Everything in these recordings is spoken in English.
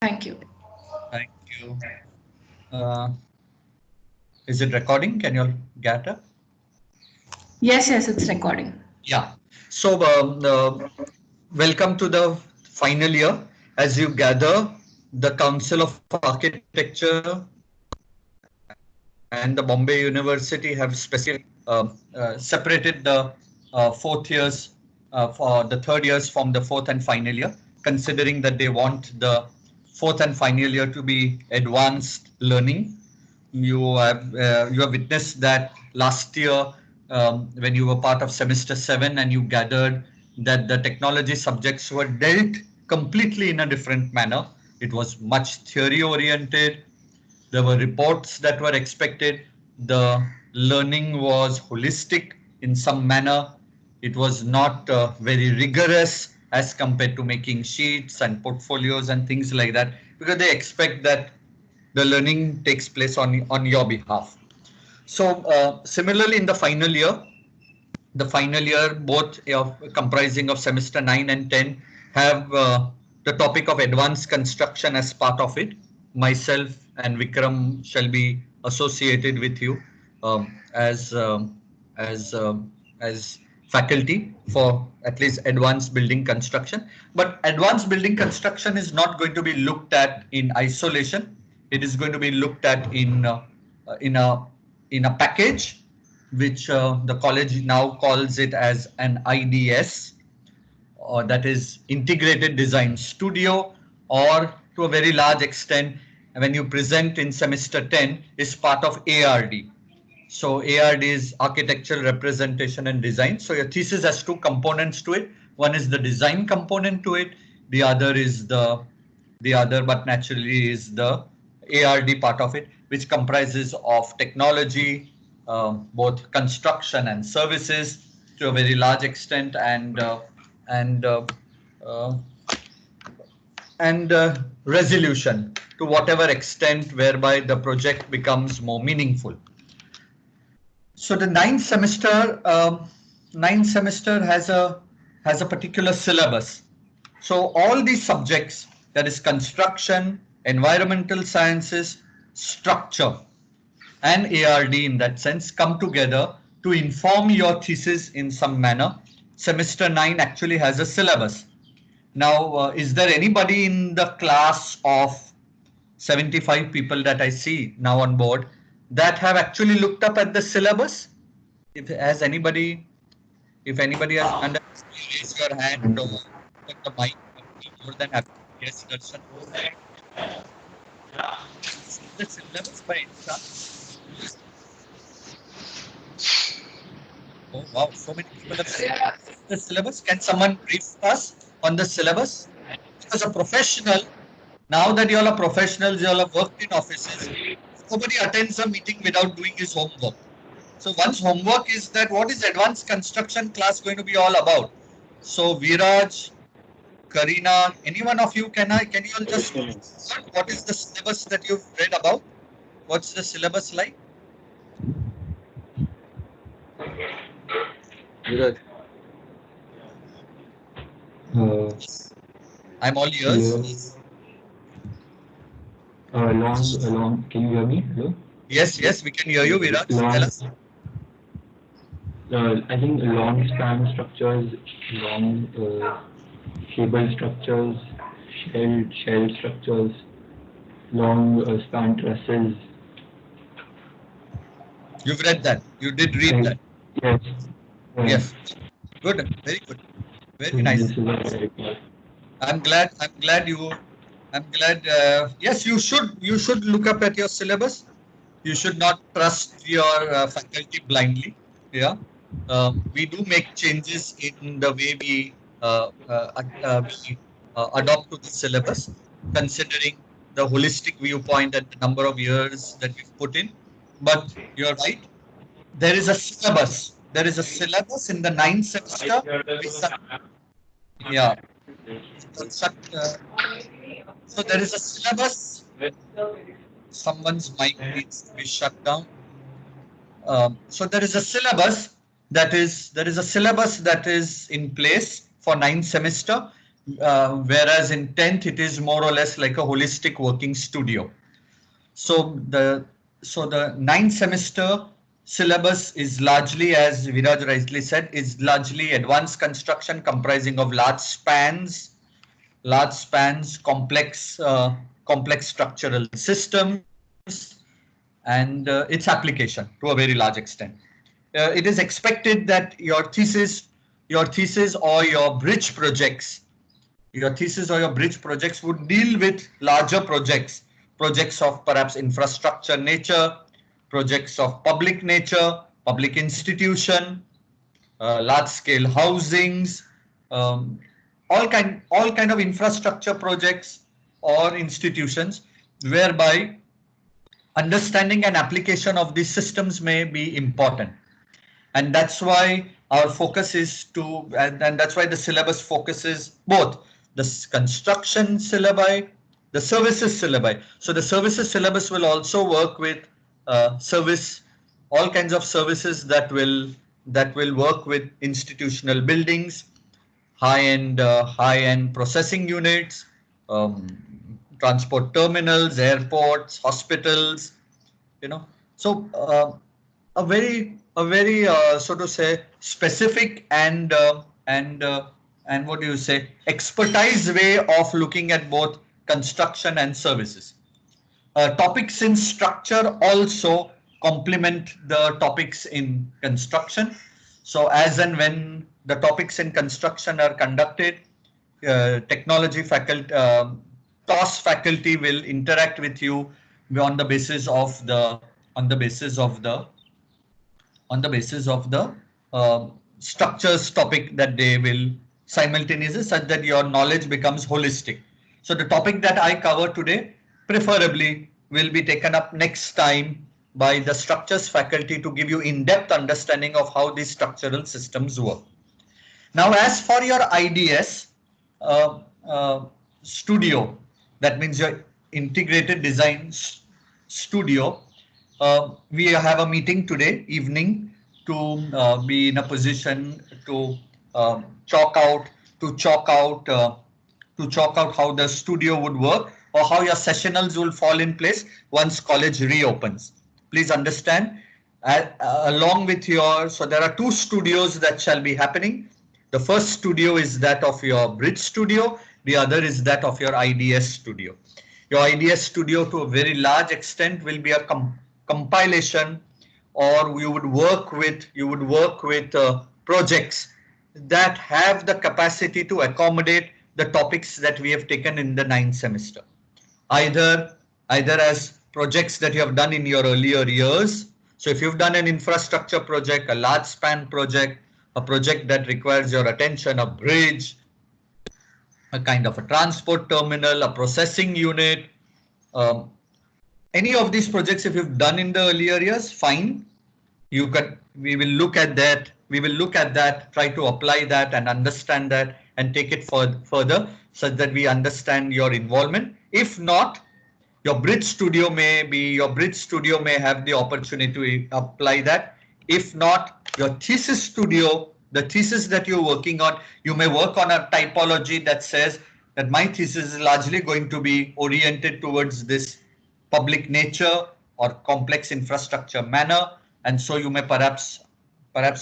Thank you. Thank you. Is it recording? Can you all gather? Yes, yes, it's recording. Yeah. So, welcome to the final year. As you gather, the Council of Architecture and the Bombay University have separated the fourth years for the third years from the fourth and final year, considering that they want the fourth and final year to be advanced learning. You have witnessed that last year when you were part of semester 7 and you gathered that the technology subjects were dealt completely in a different manner. It was much theory oriented. There were reports that were expected. The learning was holistic in some manner. It was not very rigorous as compared to making sheets and portfolios and things like that, because they expect that the learning takes place on your behalf. So similarly in the final year, both comprising of semester 9 and 10, have the topic of advanced construction as part of it. Myself and Vikram shall be associated with you as as as faculty for at least advanced building construction. But advanced building construction is not going to be looked at in isolation. It is going to be looked at in a in a package, which the college now calls it as an IDS, or that is Integrated Design Studio, or to a very large extent, when you present in semester 10, is part of ARD. So ARD is Architectural Representation and Design. So your thesis has two components to it. One is the design component to it. The other is the other, but naturally is the ARD part of it, which comprises of technology, both construction and services to a very large extent, and uh, resolution to whatever extent whereby the project becomes more meaningful. So the ninth semester has a particular syllabus. So all these subjects, that is construction, environmental sciences, structure, and ARD in that sense, come together to inform your thesis in some manner. Semester 9 actually has a syllabus. Now, is there anybody in the class of 75 people that I see now on board that have actually looked up at the syllabus? If anybody has under, raise your hand or put the mic. More than happy. Yes, Darshan. The syllabus by any chance? Oh wow, so many people have seen the syllabus. Can someone brief us on the syllabus? As a professional, now that you all are professionals, you all have worked in offices, nobody attends a meeting without doing his homework. So once homework is that, what is advanced construction class going to be all about? So Viraj, Karina, any one of you, can you all just what is the syllabus that you've read about? What's the syllabus like? Viraj. Uh, I'm all ears. long. Can you hear me? Hello. Yes, yes, we can hear you, Viraj. Tell us. I think long span structures, long cable structures, shell structures, long span trusses. You've read that. You did read that. Yes. Yes. Good. Very good. Very This nice. is what I require. I'm glad. I'm glad you. I'm glad. Yes, you should. You should look up at your syllabus. You should not trust your faculty blindly. Yeah. We do make changes in the way we adopt to the syllabus, considering the holistic viewpoint and the number of years that we've put in. But you're right. There is a syllabus. There is a syllabus in the ninth semester. Yeah. So there is a syllabus. Someone's mic needs to be shut down. So there is a syllabus that is in place for ninth semester, whereas in 10th it is more or less like a holistic working studio. So the ninth semester syllabus is largely, as Viraj rightly said, is largely advanced construction comprising of large spans, complex structural systems, and its application to a very large extent. It is expected that your thesis or your bridge projects would deal with larger projects of perhaps infrastructure nature, projects of public nature, public institution, large scale housings, all kind of infrastructure projects or institutions, whereby understanding and application of these systems may be important. And that's why our focus is to, and that's why the syllabus focuses both the construction syllabi, the services syllabi. So the services syllabus will also work with all kinds of services that will work with institutional buildings, high-end processing units, transport terminals, airports, hospitals, So a very so to say specific and what do you say, expertise way of looking at both construction and services. Topics in structure also complement the topics in construction. So as and when the topics in construction are conducted, technology faculty, TOS faculty will interact with you on the basis of the structures topic that they will simultaneously, such that your knowledge becomes holistic. So the topic that I cover today preferably will be taken up next time by the structures faculty to give you in-depth understanding of how these structural systems work. Now, as for your IDS studio, that means your integrated design studio, we have a meeting today evening to be in a position to chalk out how the studio would work, or how your sessionals will fall in place once college reopens. Please understand, along with so there are two studios that shall be happening. The first studio is that of your bridge studio. The other is that of your IDS studio. Your IDS studio, to a very large extent, will be a compilation, or you would work with projects that have the capacity to accommodate the topics that we have taken in the 9th semester. Either as projects that you have done in your earlier years. So if you've done an infrastructure project, a large span project, a project that requires your attention, a bridge, a kind of a transport terminal, a processing unit, any of these projects, if you've done in the earlier years, fine. We will look at that, try to apply that and understand that and take it further, such that we understand your involvement. If not, your bridge studio may have the opportunity to apply that. If not, your thesis studio, the thesis that you're working on, you may work on a typology that says that my thesis is largely going to be oriented towards this public nature or complex infrastructure manner. And so you may perhaps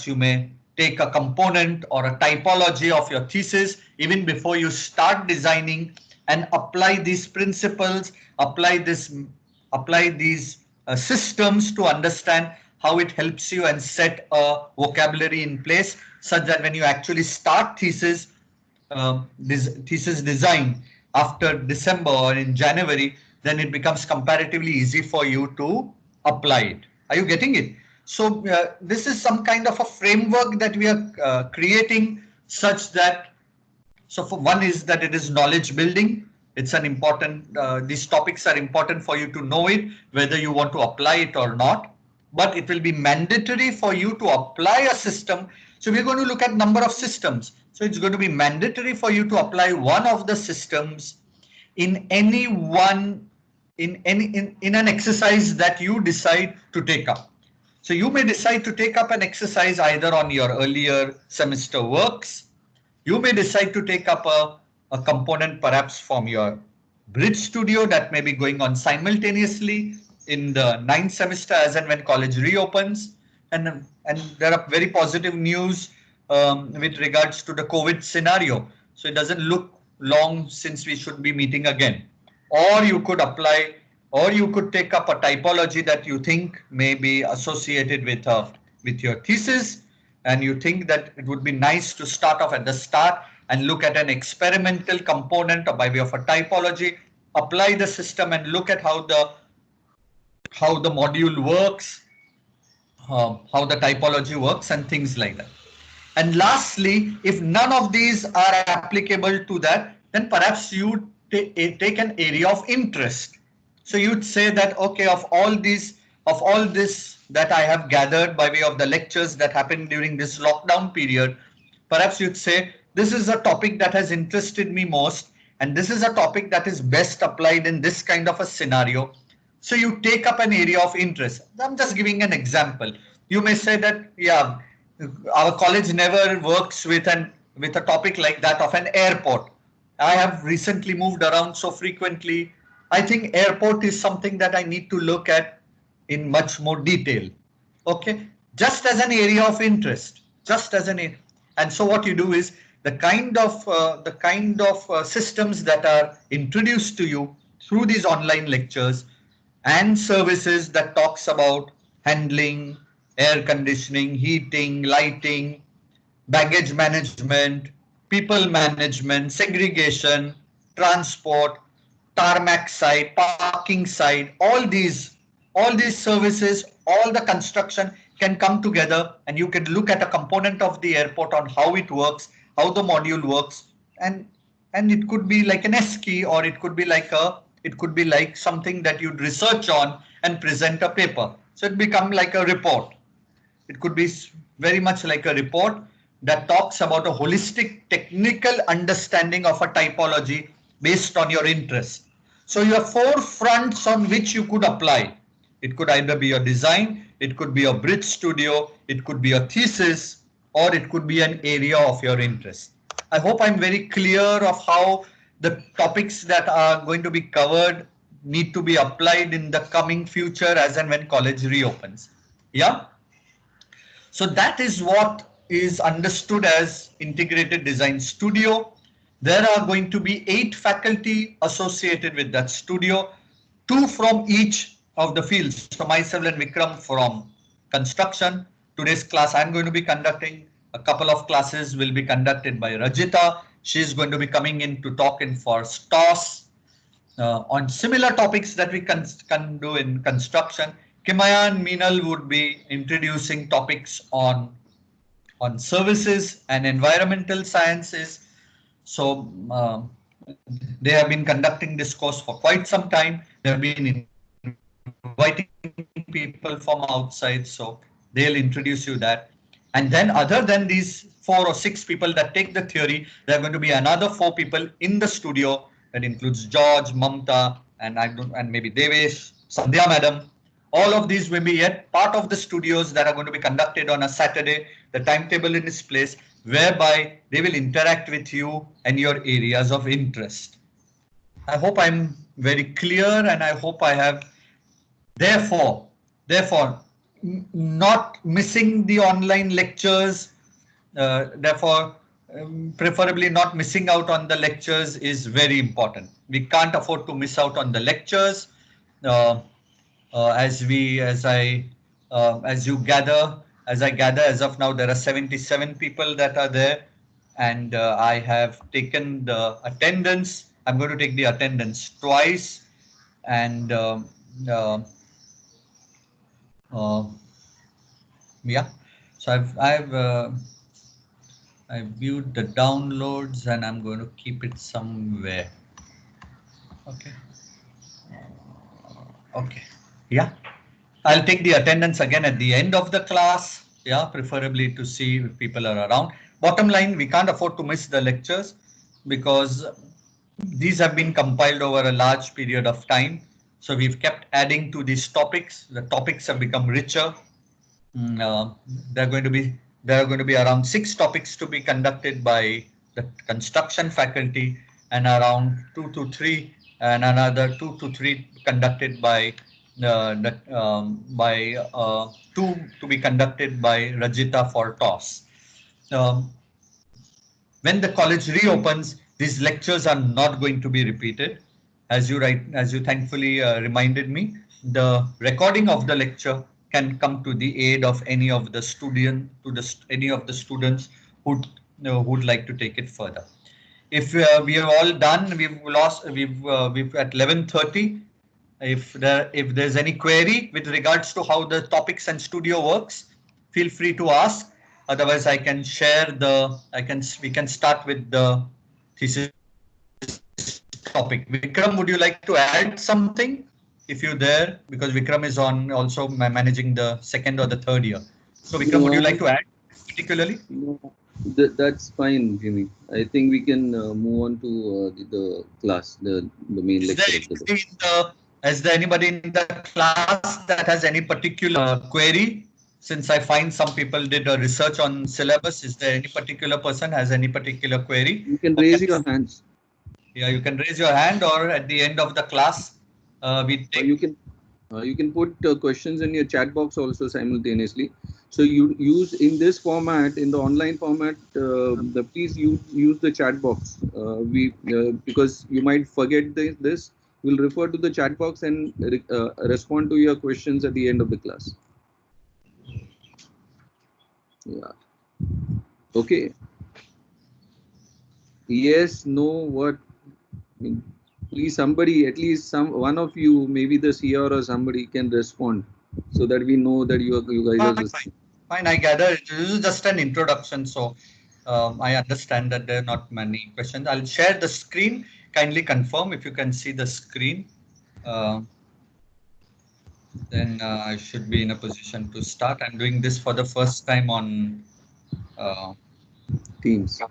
you may take a component or a typology of your thesis even before you start designing, and apply these principles, apply these systems to understand how it helps you, and set a vocabulary in place, such that when you actually start thesis design after December or in January, then it becomes comparatively easy for you to apply it. Are you getting it? So this is some kind of a framework that we are creating, such that, so for one is that it is knowledge building. It's an important, these topics are important for you to know it, whether you want to apply it or not, but it will be mandatory for you to apply a system. So we're going to look at number of systems. So it's going to be mandatory for you to apply one of the systems in an exercise that you decide to take up. So you may decide to take up an exercise either on your earlier semester works. You may decide to take up a component perhaps from your Bridge Studio that may be going on simultaneously in the 9th semester as and when college reopens. And there are very positive news with regards to the COVID scenario. So it doesn't look long since we should be meeting again. Or you could apply, or you could take up a typology that you think may be associated with your thesis, and you think that it would be nice to start off at the start and look at an experimental component by way of a typology, apply the system and look at how the module works, how the typology works and things like that. And lastly, if none of these are applicable to that, then perhaps you take an area of interest. So you'd say that, okay, of all this that I have gathered by way of the lectures that happened during this lockdown period, perhaps you'd say, this is a topic that has interested me most, and this is a topic that is best applied in this kind of a scenario. So you take up an area of interest. I'm just giving an example. You may say that, yeah, our college never works with a topic like that of an airport. I have recently moved around so frequently. I think airport is something that I need to look at in much more detail. Okay, just as an area of interest, and so what you do is the kind of systems that are introduced to you through these online lectures and services that talks about handling, air conditioning, heating, lighting, baggage management, people management, segregation, transport, tarmac side, parking side, all these services, all the construction can come together, and you can look at a component of the airport on how it works, how the module works, and it could be like an S-key, or it could be like something that you'd research on and present a paper. So it become like a report. It could be very much like a report that talks about a holistic technical understanding of a typology based on your interest. So you have 4 fronts on which you could apply. It could either be a design, it could be a Bridge Studio, it could be a thesis, or it could be an area of your interest. I hope I'm very clear of how the topics that are going to be covered need to be applied in the coming future as and when college reopens. Yeah. So that is what is understood as Integrated Design Studio. There are going to be 8 faculty associated with that studio, 2 from each of the fields. So myself and Vikram from construction. Today's class I'm going to be conducting. A couple of classes will be conducted by Rajita. She's going to be coming in to talk in for STOS on similar topics that we can do in construction. Kimaya and Meenal would be introducing topics on services and environmental sciences. So they have been conducting this course for quite some time. They have been inviting people from outside, so they'll introduce you that. And then other than these 4 or 6 people that take the theory, there are going to be another 4 people in the studio. That includes George, Mamta, and maybe Devesh, Sandhya Madam. All of these will be yet part of the studios that are going to be conducted on a Saturday. The timetable in this place, whereby they will interact with you and your areas of interest. I hope I'm very clear, and I hope I have, therefore, not missing the online lectures, preferably not missing out on the lectures is very important. We can't afford to miss out on the lectures. As I gather, as of now, there are 77 people that are there, and I have taken the attendance. I'm going to take the attendance twice, and yeah. So I've viewed the downloads, and I'm going to keep it somewhere. Okay. Okay. Yeah. I'll take the attendance again at the end of the class. Yeah, preferably to see if people are around. Bottom line, we can't afford to miss the lectures because these have been compiled over a large period of time. So we've kept adding to these topics. The topics have become richer. There are going to be around 6 topics to be conducted by the construction faculty, and around 2 to 3, and another 2 to 3 conducted by two to be conducted by Rajita for toss. Um, when the college reopens, these lectures are not going to be repeated. As you thankfully reminded me, the recording of the lecture can come to the aid of any of the any of the students who'd like to take it further. If we are all done, we've at 11:30. If there's any query with regards to how the topics and studio works, feel free to ask. Otherwise, I can share the we can start with the thesis topic. Vikram, would you like to add something if you're there? Because Vikram is on also managing the second or the third year. So Vikram, would you like to add particularly? No, that's fine, Jimmy. I think we can move on to the class, the main lecture of the day. Is there anybody in the class that has any particular query? Since I find some people did a research on syllabus, is there any particular person has any particular query? You can raise your hands. Yeah, you can raise your hand, or at the end of the class, we take. You can put questions in your chat box also simultaneously. So you use in this format, in the online format, please use the chat box. Because you might forget this. We'll refer to the chat box and respond to your questions at the end of the class. Yeah. Okay. Yes, no, what? Please, somebody, at least one of you, maybe the CR or somebody can respond so that we know that you guys are listening. Fine, I gather this is just an introduction, so I understand that there are not many questions. I'll share the screen. Kindly confirm if you can see the screen. Then I should be in a position to start. I'm doing this for the first time on Teams.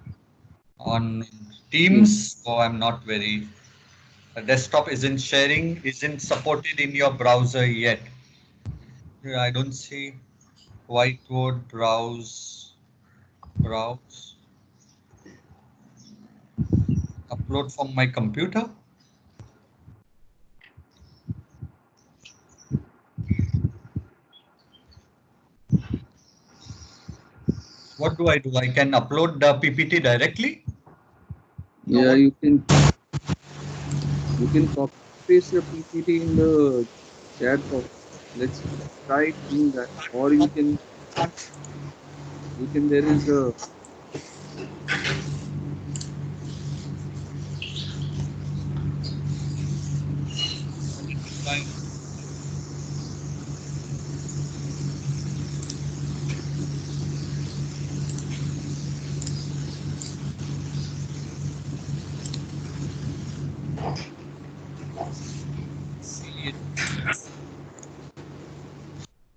On Teams, so I'm not very. The desktop isn't supported in your browser yet. I don't see whiteboard browse, upload from my computer. What do? I can upload the PPT directly? Yeah, you can copy paste the PPT in the chat box. Let's try doing that. Or you can there is a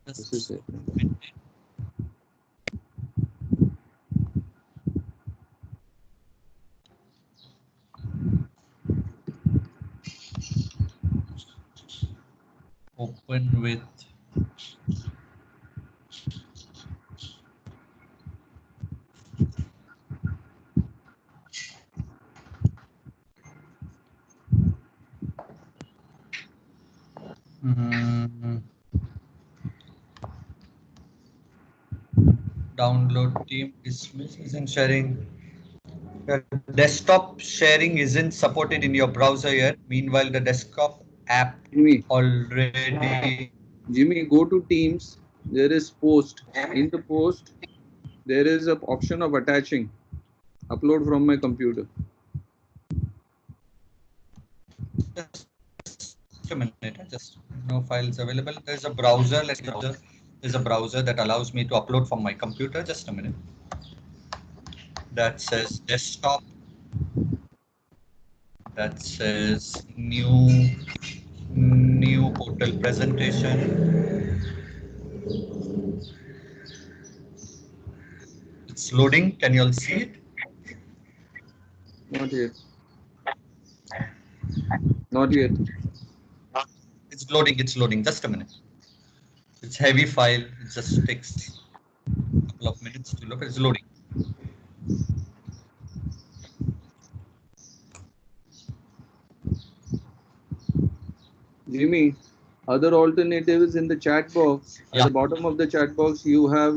this is it. Open with download team dismiss isn't sharing. Desktop sharing isn't supported in your browser yet. Meanwhile, the desktop app already. Jimmy, go to Teams. There is post. In the post, there is an option of attaching. Upload from my computer. Just a minute. Just no files available. There's a browser. There's a browser that allows me to upload from my computer. Just a minute. That says desktop. That says new portal presentation. It's loading. Can you all see it? Not yet. Not yet. It's loading. It's loading. Just a minute. It's heavy file. It just takes a couple of minutes to look. It's loading. Jimmy, other alternatives in the chat box. At Yeah. the bottom of the chat box, you have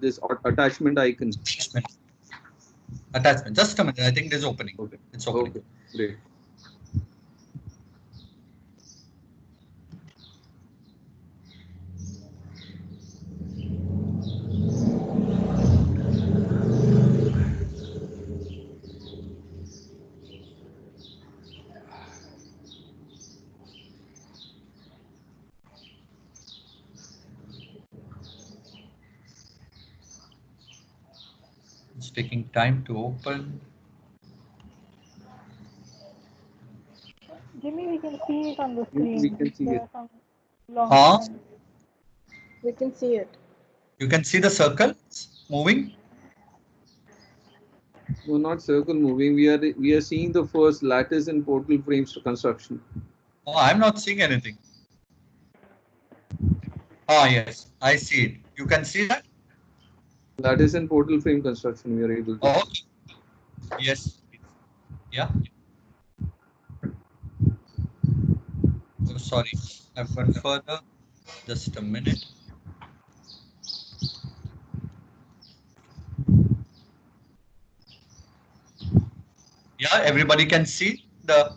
this attachment icon. Attachment. Just a minute. I think there's opening. Okay. It's opening. Okay, great. It's taking time to open. Jimmy, we can see it on the We screen. can see There it. are some long Huh? strands. We can see it. You can see the circle moving. No, not circle moving. We are seeing the first lattice and portal frames construction. Oh, I'm not seeing anything. Ah, yes, I see it. You can see that? Lattice and portal frame construction. We are able to. Oh, okay. Yes. Yeah. Oh, sorry. I've gone further. Just a minute. Yeah, everybody can see the.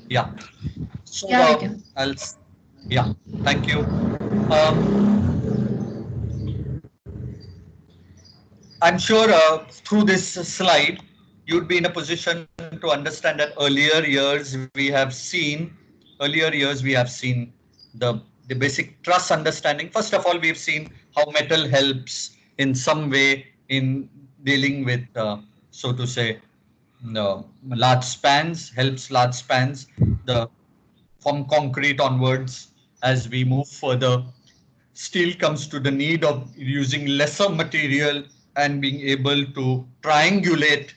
Yeah. So Yeah, we can. Yeah. Thank you. I'm sure through this slide, you'd be in a position to understand that earlier years we have seen the basic truss understanding. First of all, we've seen how metal helps in some way in dealing with, so to say, large spans, helps large spans, the from concrete onwards. As we move further, steel comes to the need of using lesser material and being able to triangulate,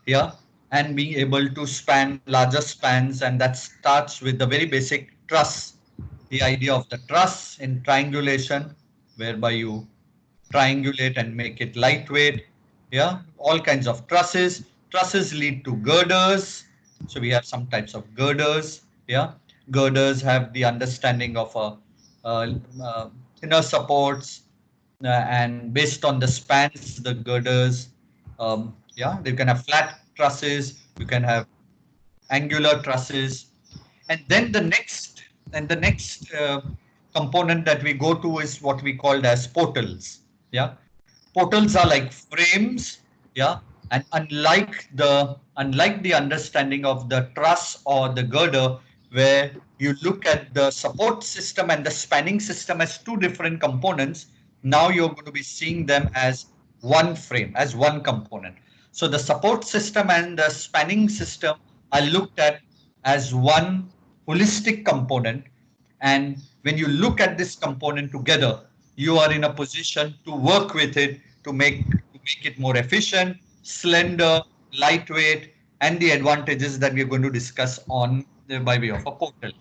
yeah, and being able to span larger spans, and that starts with the very basic truss, the idea of the truss in triangulation, whereby you triangulate and make it lightweight. Yeah, all kinds of trusses lead to girders, so we have some types of girders. Yeah, girders have the understanding of inner supports, and based on the spans, the girders, yeah, you can have flat trusses, you can have angular trusses, and then the next component that we go to is what we called as portals. Yeah, portals are like frames. Yeah, and unlike the understanding of the truss or the girder, where you look at the support system and the spanning system as two different components, now you're going to be seeing them as one frame, as one component. So the support system and the spanning system are looked at as one holistic component, and when you look at this component together, you are in a position to work with it to make it more efficient, slender, lightweight, and the advantages that we are going to discuss on by way of a portal.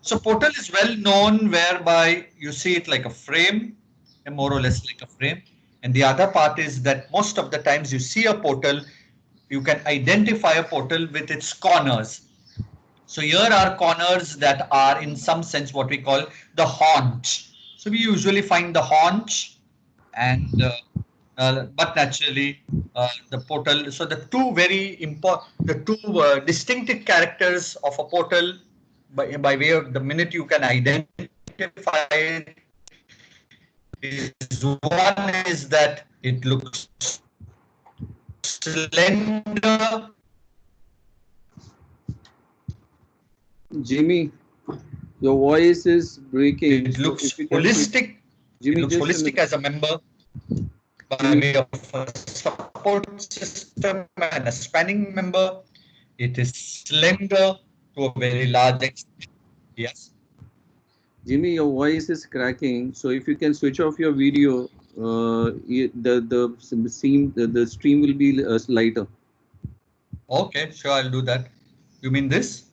So portal is well known, whereby you see it like a frame, more or less like a frame. And the other part is that most of the times you see a portal, you can identify a portal with its corners. So here are corners that are in some sense what we call the haunch. So we usually find the haunch, and but naturally the portal. So the two distinctive characters of a portal, by way of the minute you can identify it, is one is that it looks slender. Jimmy, your voice is breaking. It So looks if you can- holistic. Jimmy, It looks just a holistic minute. as a member by way of a support system and a spanning member. It is slender to a very large extent. Yes. Jimmy, your voice is cracking. So if you can switch off your video, the stream will be lighter. Okay, sure, I'll do that. You mean this?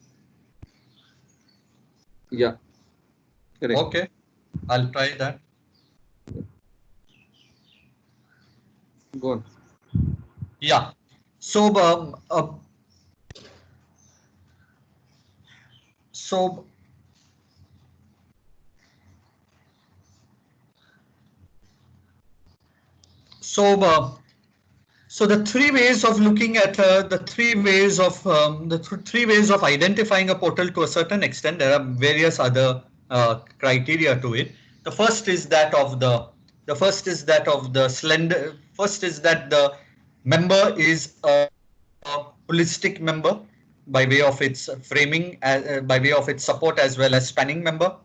Yeah. Correct. Okay, I'll try that. Go on. Yeah. So So the three ways of looking at the three ways of identifying a portal to a certain extent. There are various other criteria to it. The first is that of the slender. First is that the member is a holistic member by way of its framing, by way of its support as well as spanning member.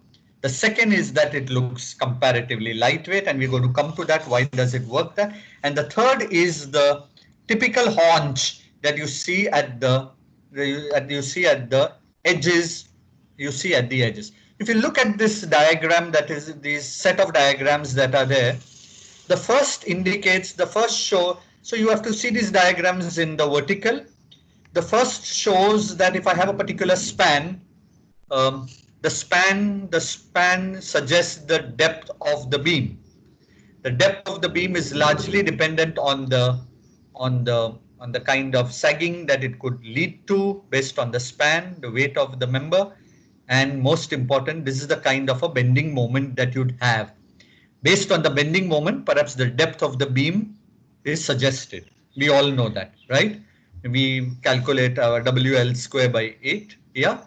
The second is that it looks comparatively lightweight, and we're going to come to that. Why does it work that? And the third is the typical haunch that you see at the edges. You see at the edges. If you look at this diagram, that is these set of diagrams that are there, the first indicates the first show. So you have to see these diagrams in the vertical. The first shows that if I have a particular span, the span suggests the depth of the beam. The depth of the beam is largely dependent on the kind of sagging that it could lead to based on the span, the weight of the member, and most important, this is the kind of a bending moment that you'd have. Based on the bending moment, perhaps the depth of the beam is suggested. We all know that, right? We calculate our WL square by 8 here.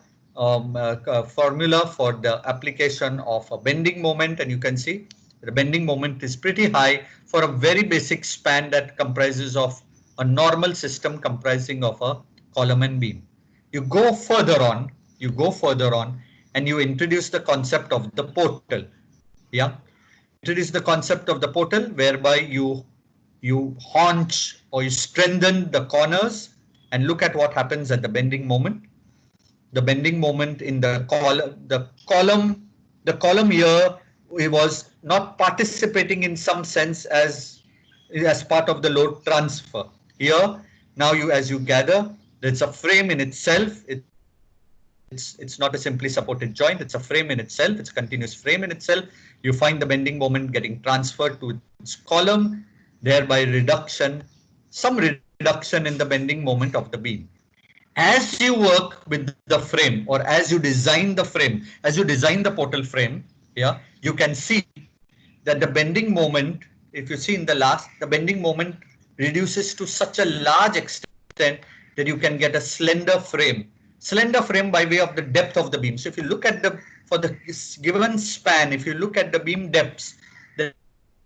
Formula for the application of a bending moment, and you can see the bending moment is pretty high for a very basic span that comprises of a normal system comprising of a column and beam. You go further on, and you introduce the concept of the portal. Yeah, introduce the concept of the portal, whereby you haunch or you strengthen the corners, and look at what happens at the bending moment. The bending moment in the column here, it was not participating in some sense as part of the load transfer. Here, now as you gather, it's a frame in itself. It's not a simply supported joint. It's a frame in itself. It's a continuous frame in itself. You find the bending moment getting transferred to its column, thereby some reduction in the bending moment of the beam. As you work with the frame, or as you design the frame, as you design the portal frame, yeah, you can see that the bending moment, if you see in the last, the bending moment reduces to such a large extent that you can get a slender frame by way of the depth of the beam. So if you look at for the given span, if you look at the beam depths, there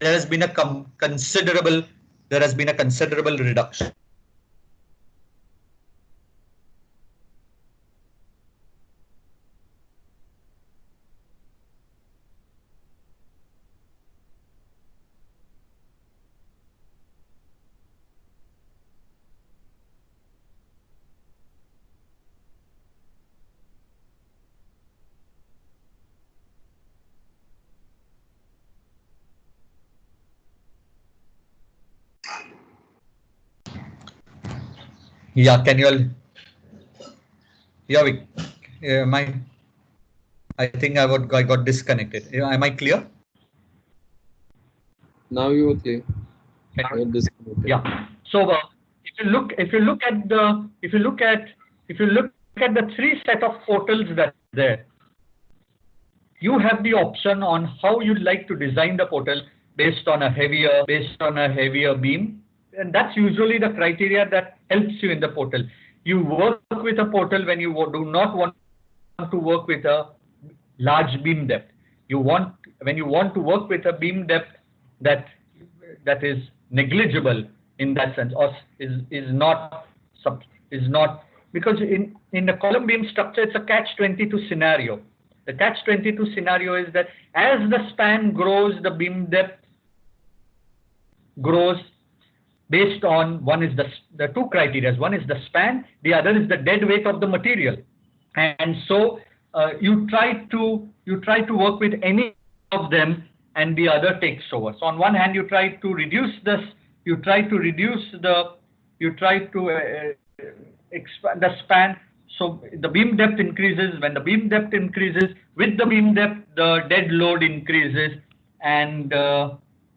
has been a considerable reduction. Yeah, can you all? Yeah, I think I got disconnected. Am I clear? Now you are clear. Yeah. So if you look at the three set of portals that are there, you have the option on how you'd like to design the portal based on a heavier beam. And that's usually the criteria that helps you in the portal. You work with a portal when you do not want to work with a large beam depth. When you want to work with a beam depth that is negligible in that sense, or is not because in the column beam structure, it's a catch-22 scenario. The catch-22 scenario is that as the span grows, the beam depth grows based on the two criteria. One is the span, the other is the dead weight of the material. And so you try to work with any of them, and the other takes over. So on one hand, you try to expand the span. So the beam depth increases. When the beam depth increases, with the beam depth, the dead load increases, and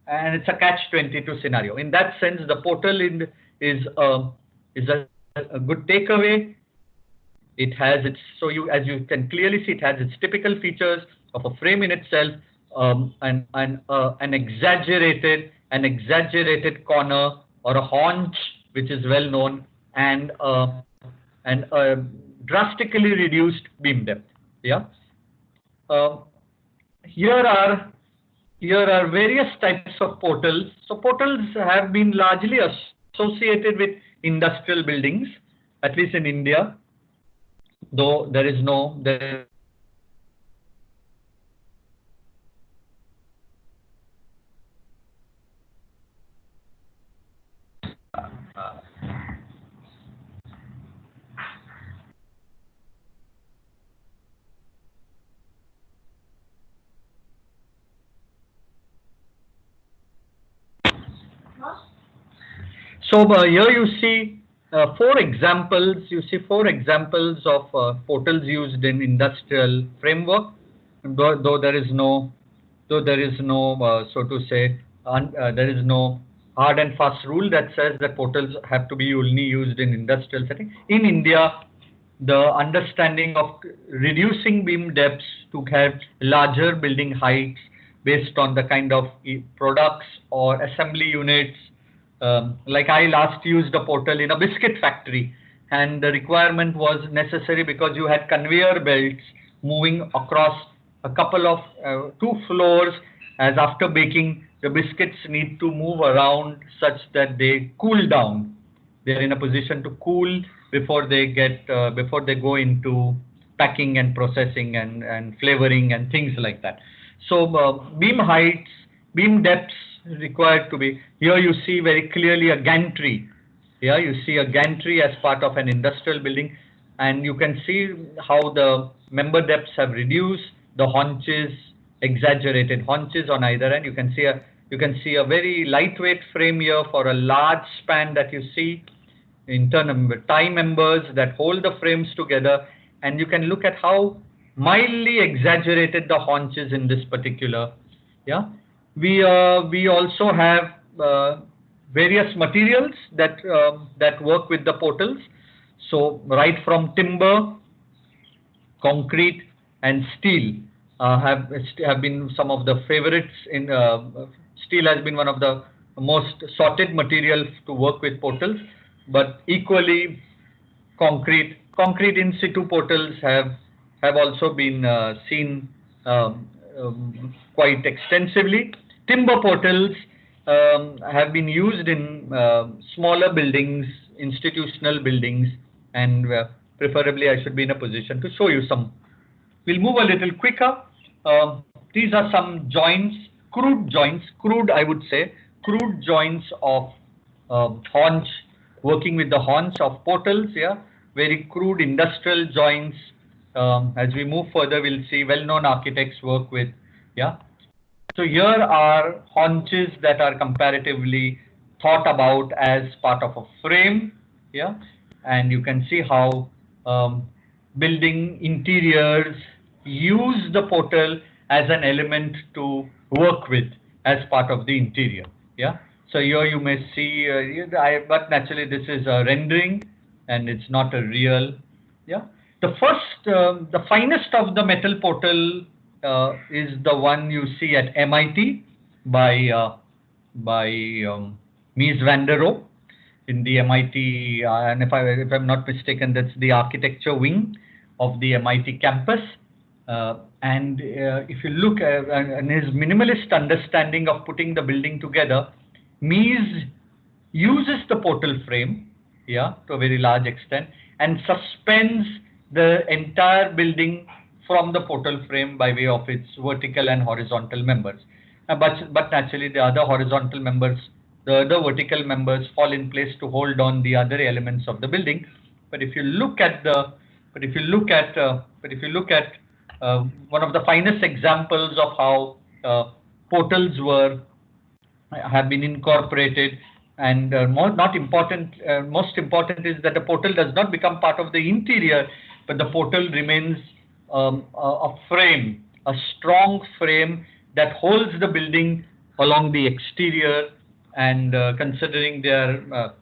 it's a catch-22 scenario. In that sense, the portal is a good takeaway. It has its, as you can clearly see, it has its typical features of a frame in itself, an exaggerated an exaggerated corner or a haunch, which is well known, and a drastically reduced beam depth. Yeah. Uh, here are various types of portals. So portals have been largely associated with industrial buildings, at least in India, though there is no So here you see four examples. You see four examples of portals used in industrial framework. Though there is no, so to say, there is no hard and fast rule that says that portals have to be only used in industrial setting. In India, the understanding of reducing beam depths to have larger building heights based on the kind of products or assembly units. Like I last used a portal in a biscuit factory, and the requirement was necessary because you had conveyor belts moving across a couple of 2 floors, as after baking the biscuits need to move around such that they cool down. They're in a position to cool before they get before they go into packing and processing and flavoring and things like that. So beam heights, beam depths required to be, here you see very clearly a gantry. Here you see a gantry as part of an industrial building, and you can see how the member depths have reduced, the haunches, exaggerated haunches on either end. You can see a very lightweight frame here for a large span that you see, internal tie members that hold the frames together, and you can look at how mildly exaggerated the haunches in this particular. Yeah. We also have various materials that that work with the portals. So right from timber, concrete, and steel have been some of the favorites. In steel has been one of the most sorted materials to work with portals, but equally concrete in situ portals have also been seen quite extensively. Timber portals have been used in smaller buildings, institutional buildings, and preferably I should be in a position to show you some. We'll move a little quicker. These are some joints, crude I would say, crude joints of haunch, working with the haunch of portals. Yeah, very crude industrial joints. As we move further, we'll see well-known architects work with. Yeah. So here are haunches that are comparatively thought about as part of a frame. Yeah, and you can see how building interiors use the portal as an element to work with as part of the interior. Yeah. So here you may see, but naturally this is a rendering and it's not a real. Yeah. The first, the finest of the metal portal is the one you see at MIT by Mies van der Rohe in the MIT, and if I'm not mistaken, that's the architecture wing of the MIT campus. And if you look at and his minimalist understanding of putting the building together, Mies uses the portal frame, yeah, to a very large extent, and suspends the entire building from the portal frame by way of its vertical and horizontal members. But naturally the other horizontal members, the other vertical members fall in place to hold on the other elements of the building. But if you look at one of the finest examples of how portals have been incorporated, and most important is that the portal does not become part of the interior, but the portal remains a frame, a strong frame that holds the building along the exterior. And considering their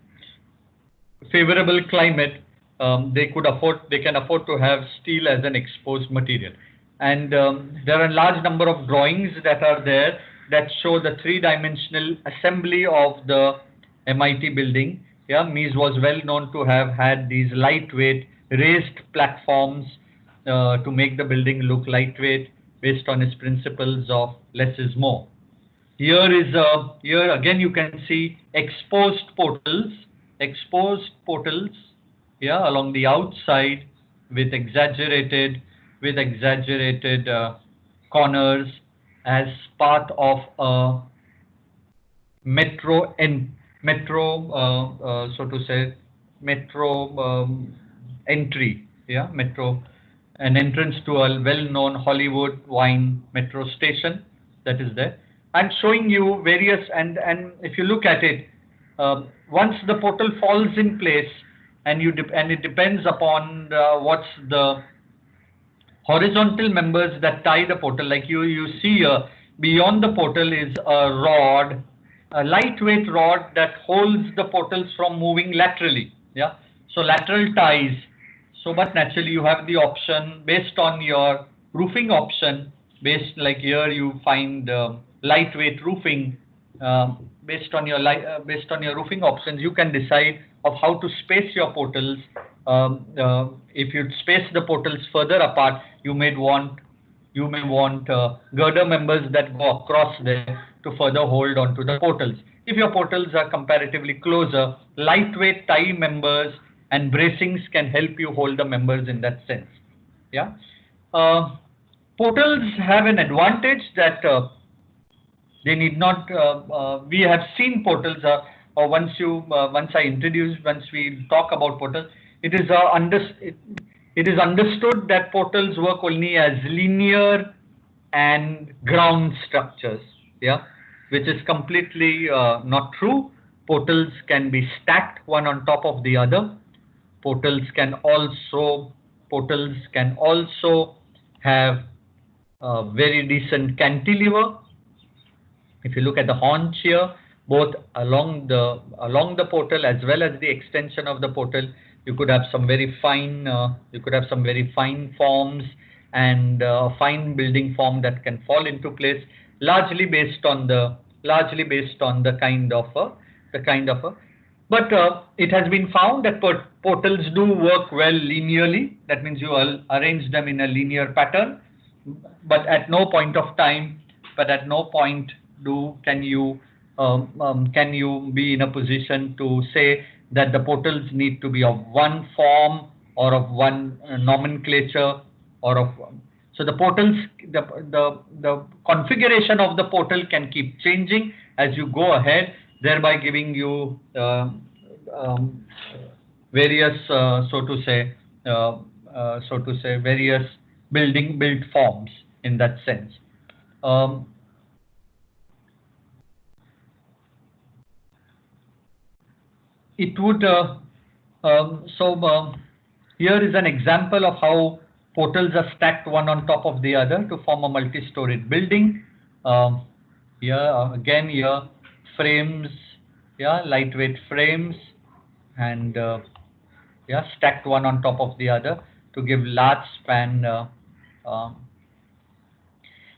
favorable climate, they can afford to have steel as an exposed material. And there are a large number of drawings that are there that show the three-dimensional assembly of the MIT building. Yeah, Mies was well known to have had these lightweight raised platforms to make the building look lightweight based on his principles of less is more. Here again you can see exposed portals, yeah, along the outside with exaggerated corners as part of a so to say metro entry, yeah, an entrance to a well-known Hollywood wine metro station that is there. I'm showing you various, and if you look at it, once the portal falls in place, and it depends upon what's the horizontal members that tie the portal. Like you see beyond the portal is a rod, a lightweight rod that holds the portals from moving laterally. Yeah, so lateral ties. So, but naturally you have the option based on your roofing option. Like here you find lightweight roofing. Based on your roofing options, you can decide of how to space your portals. If you space the portals further apart, you may want girder members that go across there to further hold onto the portals. If your portals are comparatively closer, lightweight tie members and bracings can help you hold the members in that sense. Yeah. Portals have an advantage that they need not. We have seen portals. Once we talk about portals, it is understood that portals work only as linear and ground structures. Yeah, which is completely not true. Portals can be stacked one on top of the other. Portals can also have a very decent cantilever. If you look at the haunch here, both along the portal as well as the extension of the portal, you could have some very fine forms and fine building form that can fall into place, largely based on the kind of a. But it has been found that portals do work well linearly. That means you arrange them in a linear pattern, but at no point can you be in a position to say that the portals need to be of one form or of one nomenclature or of. So the portals, the configuration of the portal can keep changing as you go ahead, thereby giving you various various built forms in that sense. It would here is an example of how portals are stacked one on top of the other to form a multi-storied building. Here frames, lightweight frames, and stacked one on top of the other to give large span.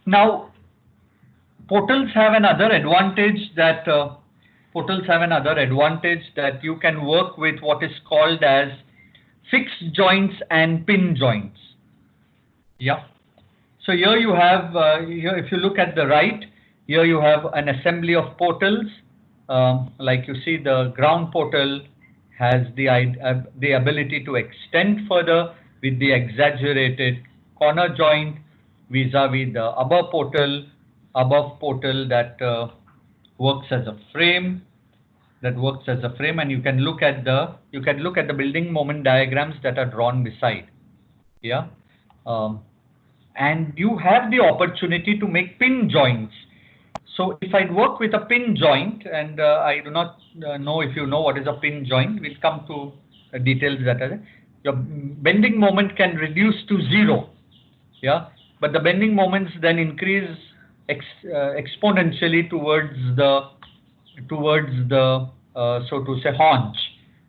Now, portals have another advantage that you can work with what is called as fixed joints and pin joints. Yeah. So here you have if you look at the right, here you have an assembly of portals. Like you see, the ground portal has the ability to extend further with the exaggerated corner joint vis-a-vis the above portal that works as a frame. And you can look at the building moment diagrams that are drawn beside. Yeah. And you have the opportunity to make pin joints. So if I work with a pin joint, and I do not know if you know what is a pin joint, we'll come to details that are there. Your bending moment can reduce to 0. Yeah. But the bending moments then increase exponentially towards the so to say haunch.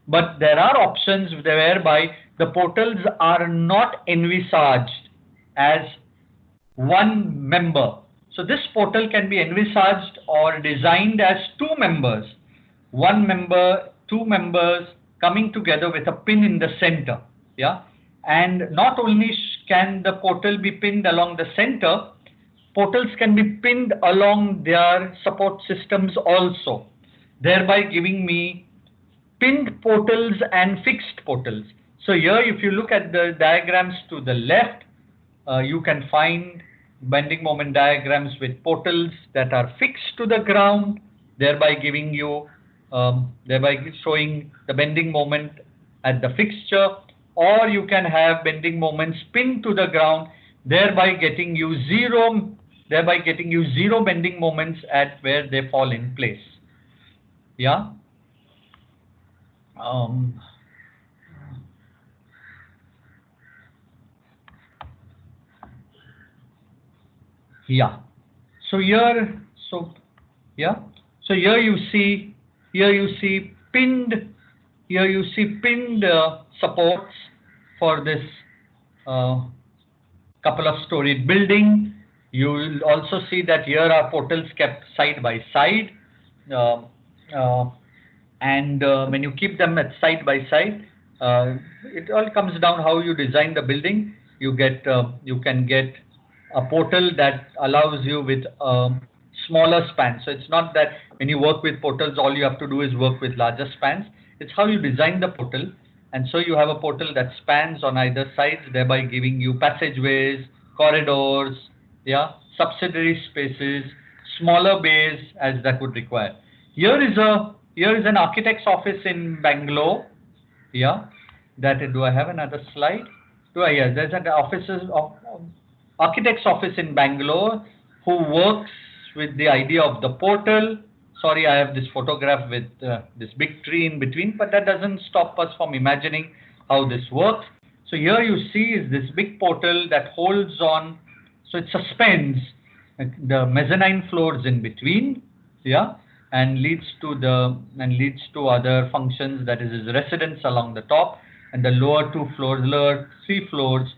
But there are options whereby the portals are not envisaged as one member. So this portal can be envisaged or designed as two members, one member, two members coming together with a pin in the center. Yeah. And not only can the portal be pinned along the center, portals can be pinned along their support systems also, thereby giving me pinned portals and fixed portals. So here, if you look at the diagrams to the left, you can find bending moment diagrams with portals that are fixed to the ground, thereby giving you, thereby showing the bending moment at the fixture, or you can have bending moments pinned to the ground, thereby getting you zero bending moments at where they fall in place. Yeah. Yeah. So here, So here you see pinned supports for this couple of storied building. You will also see that here are portals kept side by side, and when you keep them at side by side, it all comes down how you design the building. You can get a portal that allows you with smaller spans. So it's not that when you work with portals, all you have to do is work with larger spans. It's how you design the portal. And so you have a portal that spans on either sides, thereby giving you passageways, corridors, yeah, subsidiary spaces, smaller bays as that would require. Here is an architect's office in Bangalore. Yeah, do I have another slide? Yeah, there's an architect's office in Bangalore who works with the idea of the portal. Sorry, I have this photograph with this big tree in between, but that doesn't stop us from imagining how this works. So here you see is this big portal that holds on, so it suspends the mezzanine floors in between, yeah, and leads to other functions, that is residence along the top, and the lower three floors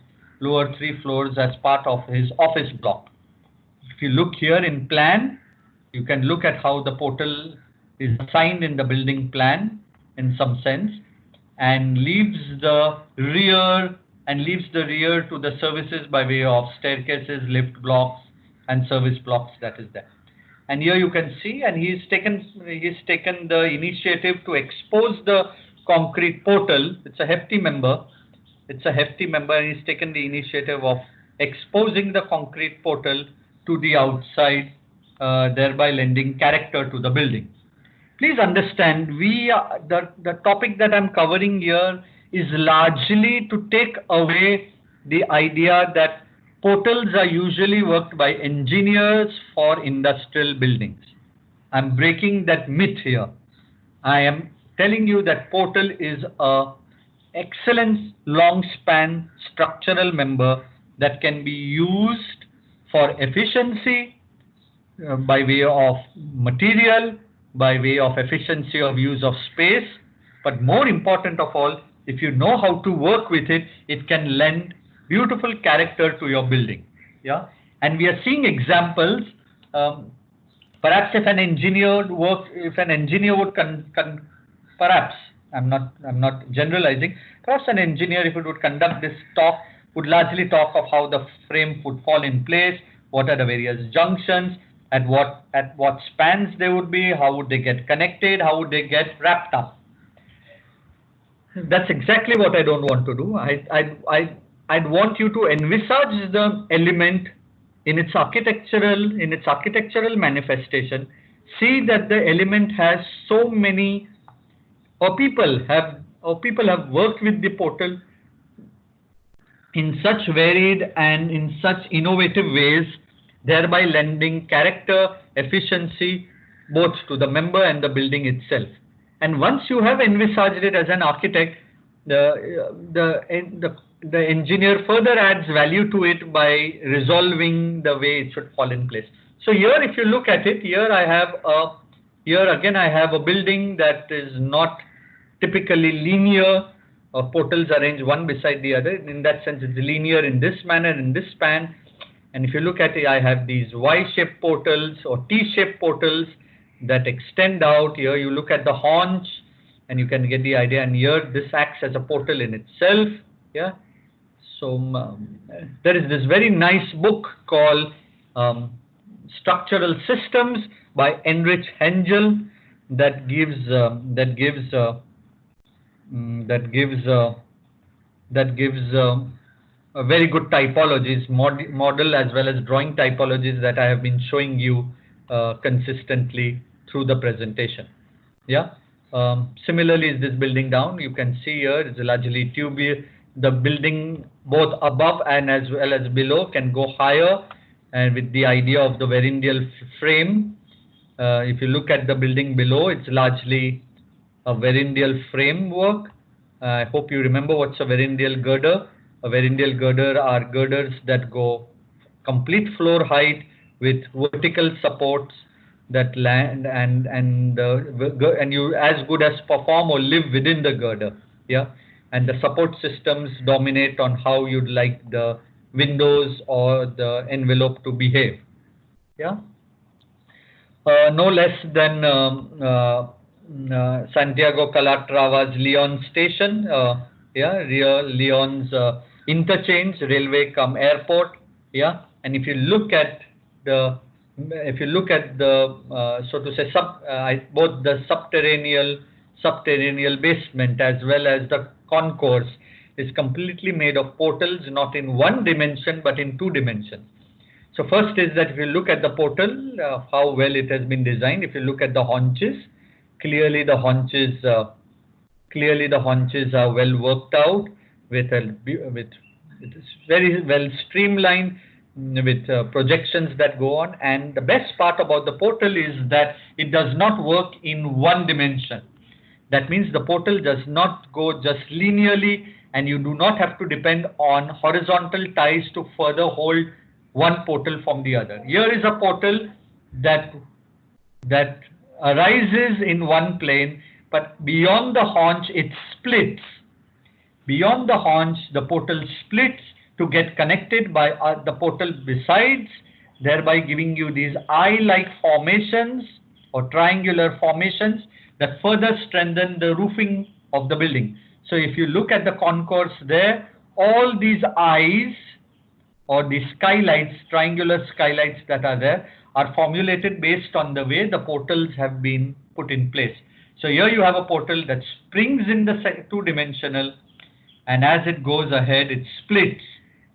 as part of his office block. If you look here in plan, you can look at how the portal is assigned in the building plan in some sense, and leaves the rear to the services by way of staircases, lift blocks, and service blocks that is there. And here you can see, and he's taken the initiative to expose the concrete portal. It's a hefty member, and he's taken the initiative of exposing the concrete portal to the outside, thereby lending character to the building. Please understand, the topic that I'm covering here is largely to take away the idea that portals are usually worked by engineers for industrial buildings. I'm breaking that myth here. I am telling you that portal is a excellent long span structural member that can be used for efficiency, by way of material, by way of efficiency of use of space, but more important of all, if you know how to work with it, it can lend beautiful character to your building. Yeah, and we are seeing examples. Perhaps if an engineer would perhaps I'm not generalizing. Perhaps an engineer, if it would conduct this talk, would largely talk of how the frame would fall in place, what are the various junctions, at what spans they would be, how would they get connected, how would they get wrapped up. That's exactly what I don't want to do. I'd want you to envisage the element in its architectural manifestation. See that the element has so many, or people have worked with the portal in such varied and in such innovative ways, thereby lending character, efficiency, both to the member and the building itself. And once you have envisaged it as an architect, the engineer further adds value to it by resolving the way it should fall in place. So here, if you look at it, here I have a building that is not typically linear, portals arranged one beside the other. In that sense, it's linear in this manner, in this span. And if you look at it, I have these Y-shaped portals or T-shaped portals that extend out. Here you look at the haunch and you can get the idea. And here this acts as a portal in itself. Yeah. So there is this very nice book called Structural Systems by Heinrich Hengel that gives a very good typologies, model as well as drawing typologies that I have been showing you consistently through the presentation. Yeah. Similarly, is this building down? You can see here it's largely tubular. The building both above and as well as below can go higher, and with the idea of the Verrindial frame. If you look at the building below, it's largely a Verrindial framework. I hope you remember what's a Verrindial girder. A Verrindial girder are girders that go complete floor height with vertical supports that land and you as good as perform or live within the girder. Yeah, and the support systems dominate on how you'd like the windows or the envelope to behave. Yeah. No less than Santiago Calatrava's Leon station, Leon's interchange, railway come airport, yeah. And if you look at the, so to say, both the subterranean basement as well as the concourse is completely made of portals, not in one dimension but in two dimensions. So first is that if you look at the portal, how well it has been designed. If you look at the haunches, clearly the haunches are well worked out with very well streamlined, with projections that go on. And the best part about the portal is that it does not work in one dimension. That means the portal does not go just linearly, and you do not have to depend on horizontal ties to further hold one portal from the other. Here is a portal that arises in one plane, but beyond the haunch it splits. Beyond the haunch, the portal splits to get connected by the portal besides, thereby giving you these eye-like formations or triangular formations that further strengthen the roofing of the building. So if you look at the concourse there, all these eyes or the skylights, triangular skylights that are there, are formulated based on the way the portals have been put in place. So here you have a portal that springs in the two-dimensional, and as it goes ahead, it splits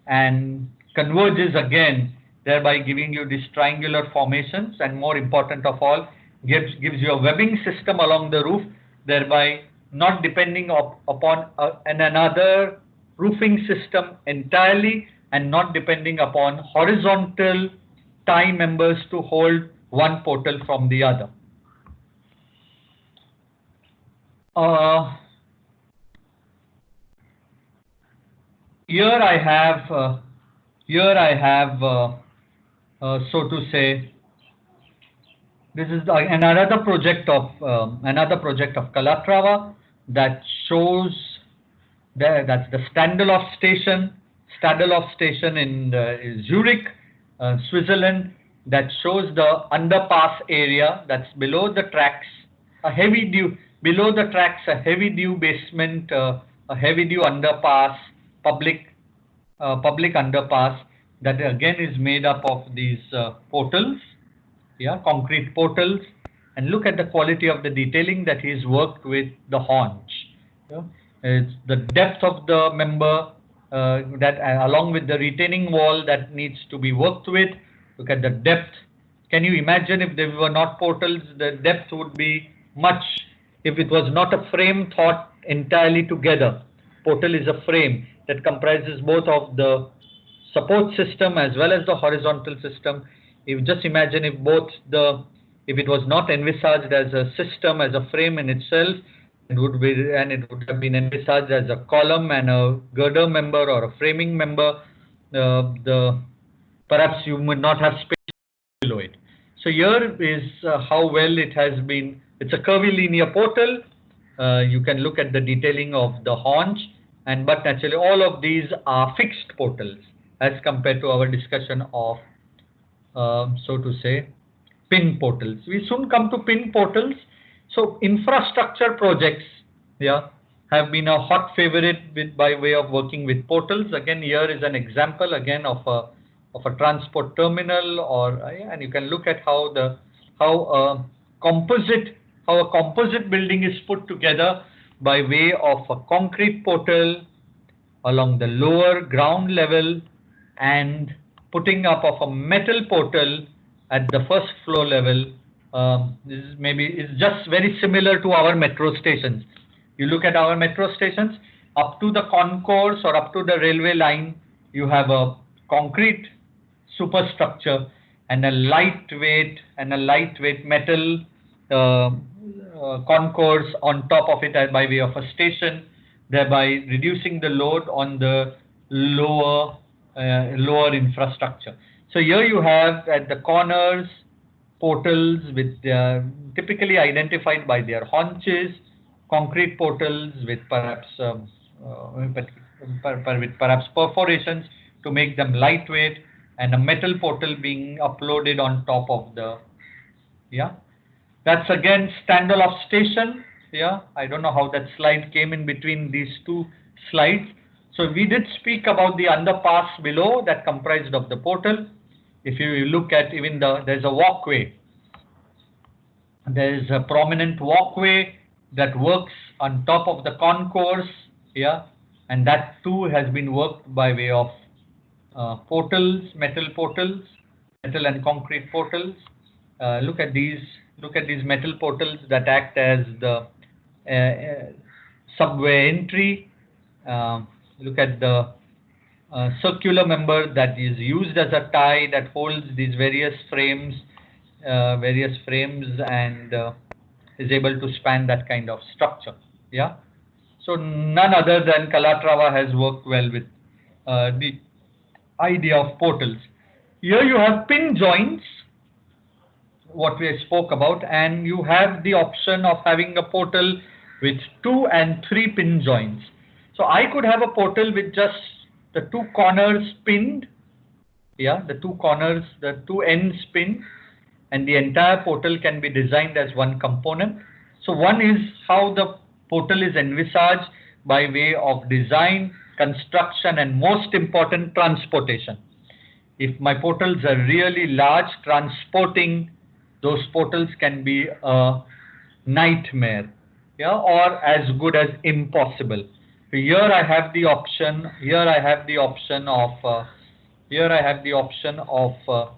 and converges again, thereby giving you these triangular formations, and more important of all, gives you a webbing system along the roof, thereby not depending upon another roofing system entirely, and not depending upon horizontal tie members to hold one portal from the other. Here I have, so to say, this is another project of Calatrava that shows that's the Standelhof station. Standelhof station in Zurich, Switzerland, that shows the underpass area that's below the tracks, a heavy dew basement, a heavy dew underpass, public underpass that again is made up of these portals, yeah, concrete portals. And look at the quality of the detailing that he's worked with the haunch. Yeah. It's the depth of the member that along with the retaining wall that needs to be worked with. Look at the depth. Can you imagine if they were not portals, the depth would be much, if it was not a frame thought entirely together. Portal is a frame that comprises both of the support system as well as the horizontal system. If just imagine if if it was not envisaged as a system, as a frame in itself, it would have been envisaged as a column and a girder member or a framing member, perhaps you would not have space below it. So here is how well it has been. It's a curvilinear portal. You can look at the detailing of the haunch, but naturally all of these are fixed portals. as compared to our discussion of, so to say, PIN portals. We soon come to PIN portals. So infrastructure projects, yeah, have been a hot favorite by way of working with portals. Again, here is an example again of a transport terminal, or and you can look at how a composite building is put together by way of a concrete portal along the lower ground level and putting up of a metal portal at the first floor level. This is maybe is just very similar to our metro stations. You look at our metro stations, up to the concourse or up to the railway line, you have a concrete superstructure and a lightweight metal concourse on top of it by way of a station, thereby reducing the load on the lower infrastructure. So here you have at the corners portals with typically identified by their haunches, concrete portals with perhaps perforations to make them lightweight, and a metal portal being uploaded on top of the, yeah. That's again Standoff station. Yeah, I don't know how that slide came in between these two slides. So we did speak about the underpass below that comprised of the portal. If you look at even there's a walkway. There is a prominent walkway that works on top of the concourse. Yeah, and that too has been worked by way of portals, metal and concrete portals. Look at these metal portals that act as the subway entry. Look at the circular member that is used as a tie that holds these various frames and is able to span that kind of structure. Yeah. So none other than Calatrava has worked well with the idea of portals. Here you have pin joints, what we spoke about, and you have the option of having a portal with 2 and 3 pin joints. So I could have a portal with just the 2 corners pinned, yeah, the 2 corners, the 2 ends pinned, and the entire portal can be designed as one component. So one is how the portal is envisaged by way of design, construction, and most important, transportation. If my portals are really large, transporting those portals can be a nightmare, yeah, or as good as impossible. So here I have the option. of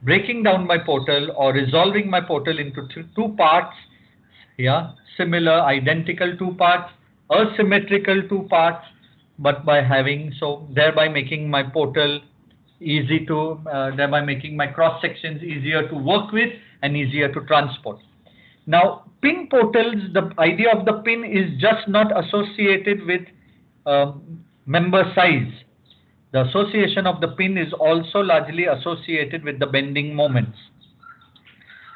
breaking down my portal or resolving my portal into 2 parts. Yeah, similar, identical 2 parts, asymmetrical 2 parts, but by having, so thereby making my portal easy to, thereby making my cross sections easier to work with and easier to transport. Now, pin portals, the idea of the pin is just not associated with member size. The association of the pin is also largely associated with the bending moments.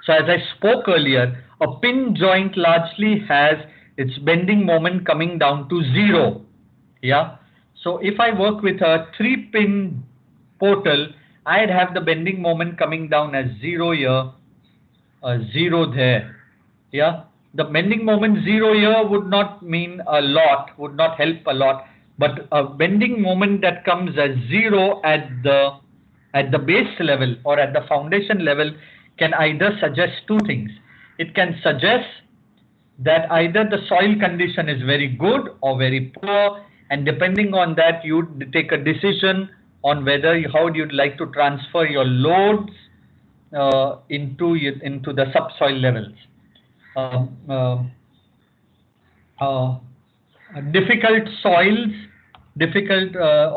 So as I spoke earlier, a pin joint largely has its bending moment coming down to 0. Yeah. So if I work with a 3-pin portal, I'd have the bending moment coming down as 0 here, 0 there. Yeah. The bending moment 0 here would not mean a lot, would not help a lot, but a bending moment that comes as 0 at the base level or at the foundation level can either suggest 2 things. It can suggest that either the soil condition is very good or very poor, and depending on that, you take a decision on whether how you'd like to transfer your loads into the subsoil levels. Difficult soils,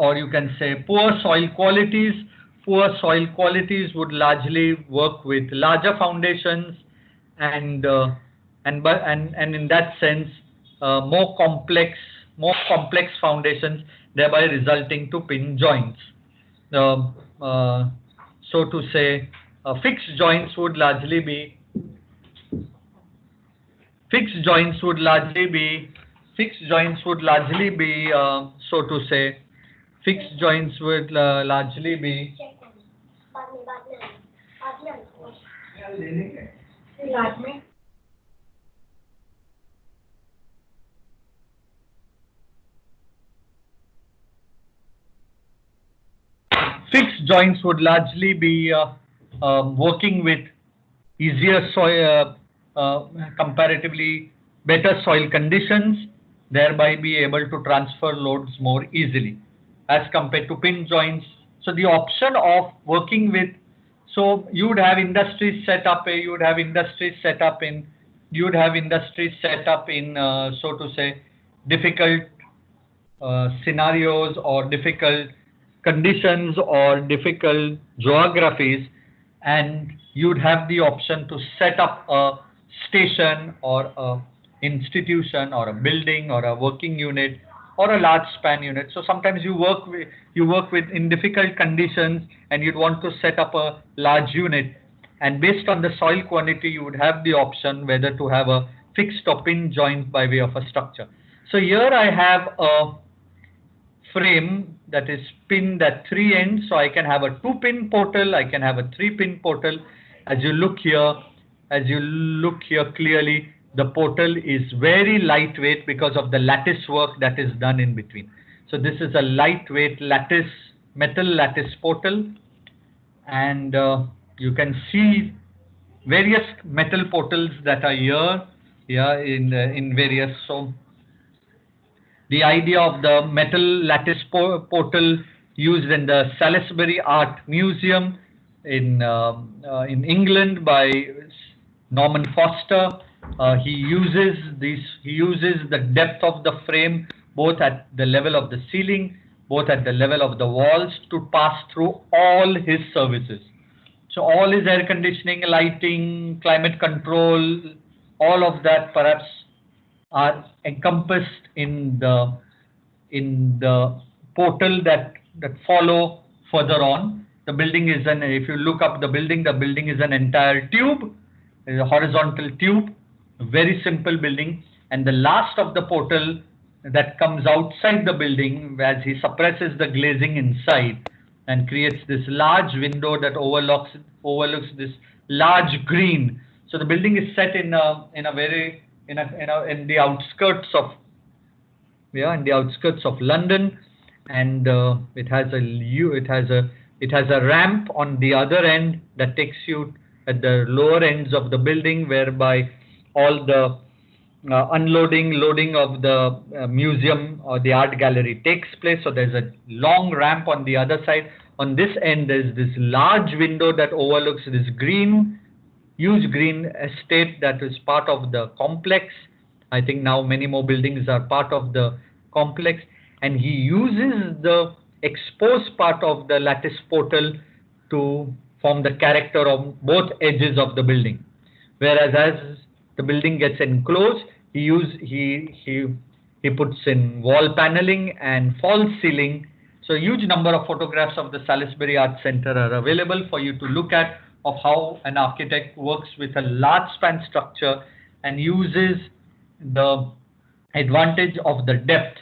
or you can say poor soil qualities. Poor soil qualities would largely work with larger foundations, and in that sense, more complex foundations, thereby resulting to pin joints. So to say, fixed joints would largely be so to say, fixed joints would largely be fixed joints would largely be working with easier soil, comparatively better soil conditions, thereby be able to transfer loads more easily as compared to pin joints. So the option of working with, so you would have industries set up, you would have industries set up in, so to say, difficult scenarios or difficult conditions or difficult geographies, and you'd have the option to set up a station or a institution or a building or a working unit or a large span unit. So sometimes you work with in difficult conditions and you'd want to set up a large unit, and based on the soil quantity you would have the option whether to have a fixed or pin joint by way of a structure. So here I have a frame that is pinned at three ends, so I can have a 2-pin portal, I can have a 3-pin portal. As you look here clearly, the portal is very lightweight because of the lattice work that is done in between. So this is a lightweight lattice, metal lattice portal, and you can see various metal portals that are here in various. So the idea of the metal lattice portal used in the Salisbury Art Museum in England by Norman Foster. He uses the depth of the frame both at the level of the ceiling, both at the level of the walls to pass through all his services. So all his air conditioning, lighting, climate control, all of that perhaps are encompassed in the portal that follow further on. The building is if you look up the building is an entire tube, a horizontal tube, a very simple building, and the last of the portal that comes outside the building as he suppresses the glazing inside and creates this large window that overlooks this large green. So the building is set in the outskirts of London, and it has a ramp on the other end that takes you at the lower ends of the building, whereby all the loading of the museum or the art gallery takes place. So there's a long ramp on the other side. On this end, there's this large window that overlooks this huge green estate that is part of the complex. I think now many more buildings are part of the complex, and he uses the exposed part of the lattice portal to form the character of both edges of the building. Whereas as the building gets enclosed, he puts in wall paneling and false ceiling. So a huge number of photographs of the Salisbury Art Center are available for you to look at, of how an architect works with a large span structure and uses the advantage of the depth,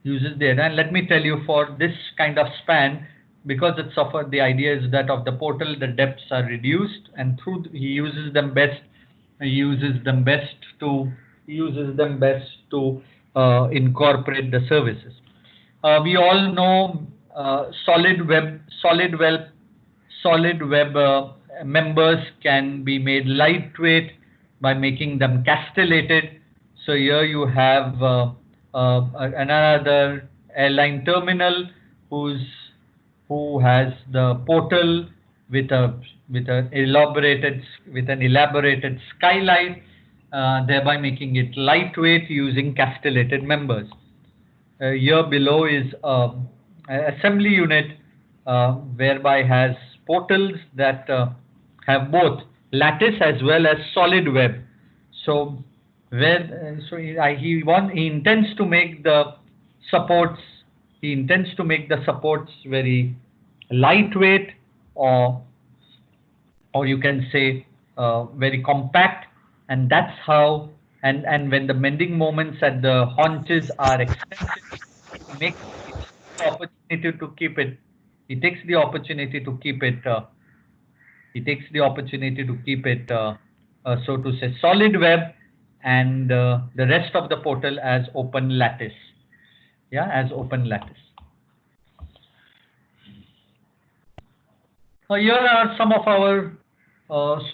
and let me tell you, for this kind of span, because it's offered, the idea is that of the portal the depths are reduced, and he uses them best to incorporate the services. We all know solid web members can be made lightweight by making them castellated. So here you have another airline terminal who has the portal with an elaborated skylight, thereby making it lightweight using castellated members. Here below is an assembly unit whereby has portals that have both lattice as well as solid web. So he intends to make the supports very lightweight, or you can say very compact, and that's how. And when the bending moments at the haunches are extensive, it makes it the opportunity to keep it. He takes the opportunity to keep it. So to say, solid web, and the rest of the portal as open lattice. Yeah, as open lattice. Here are some of our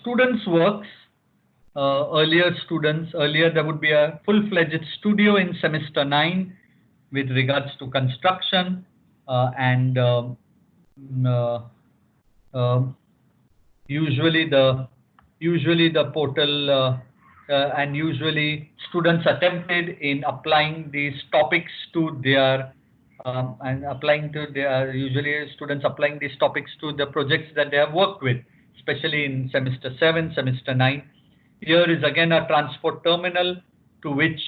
students' works. Earlier there would be a full-fledged studio in semester 9 with regards to construction usually the portal and usually students attempted in applying these topics to their usually students applying these topics to the projects that they have worked with, especially in semester 7, semester 9. Here is again a transport terminal to which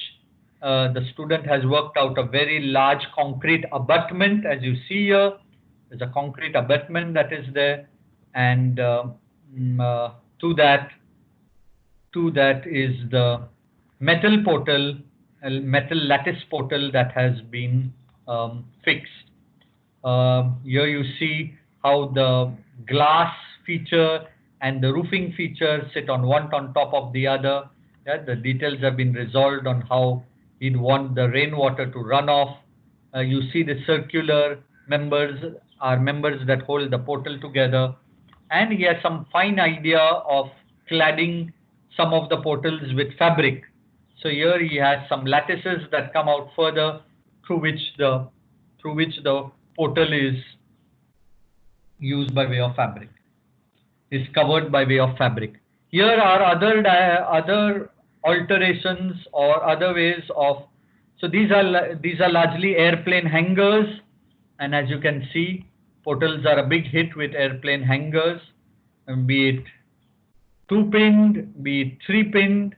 the student has worked out a very large concrete abutment. As you see here, there's a concrete abutment that is there, and to that is the metal portal, metal lattice portal that has been fixed. Here you see how the glass feature and the roofing feature sit on one on top of the other. Yeah, the details have been resolved on how we'd want the rainwater to run off. You see the circular members are members that hold the portal together, and he has some fine idea of cladding some of the portals with fabric. So here he has some lattices that come out further through which the portal is used by way of fabric, is covered by way of fabric. Here are other alterations or other ways of. So these are largely airplane hangers, and as you can see, portals are a big hit with airplane hangers, be it 2-pinned, be it 3-pinned.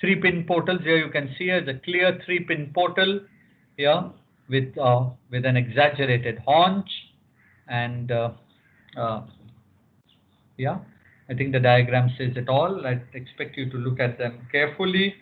3-pin portals. Here you can see a clear 3-pin portal here with an exaggerated haunch, and yeah, I think the diagram says it all. I expect you to look at them carefully.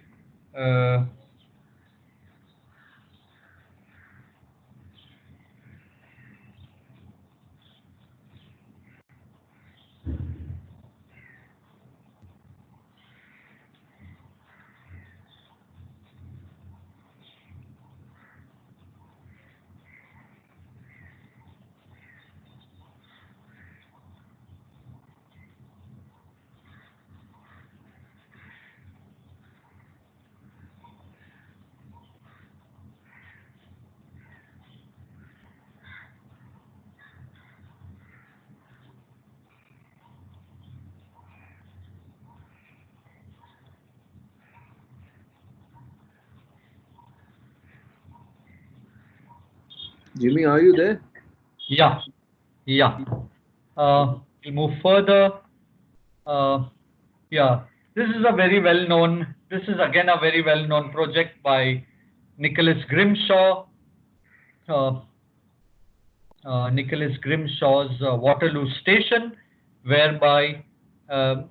Jimmy, are you there? Yeah. We'll move further. Yeah, this is again a very well-known project by Nicholas Grimshaw. Nicholas Grimshaw's Waterloo Station, whereby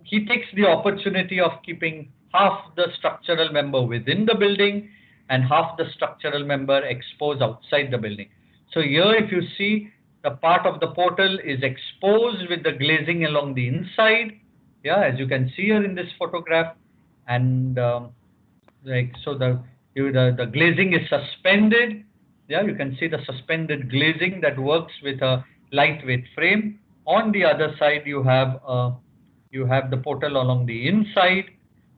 he takes the opportunity of keeping half the structural member within the building and half the structural member exposed outside the building. So here, if you see, the part of the portal is exposed with the glazing along the inside. Yeah, as you can see here in this photograph, and the glazing is suspended. Yeah, you can see the suspended glazing that works with a lightweight frame. On the other side, you have the portal along the inside.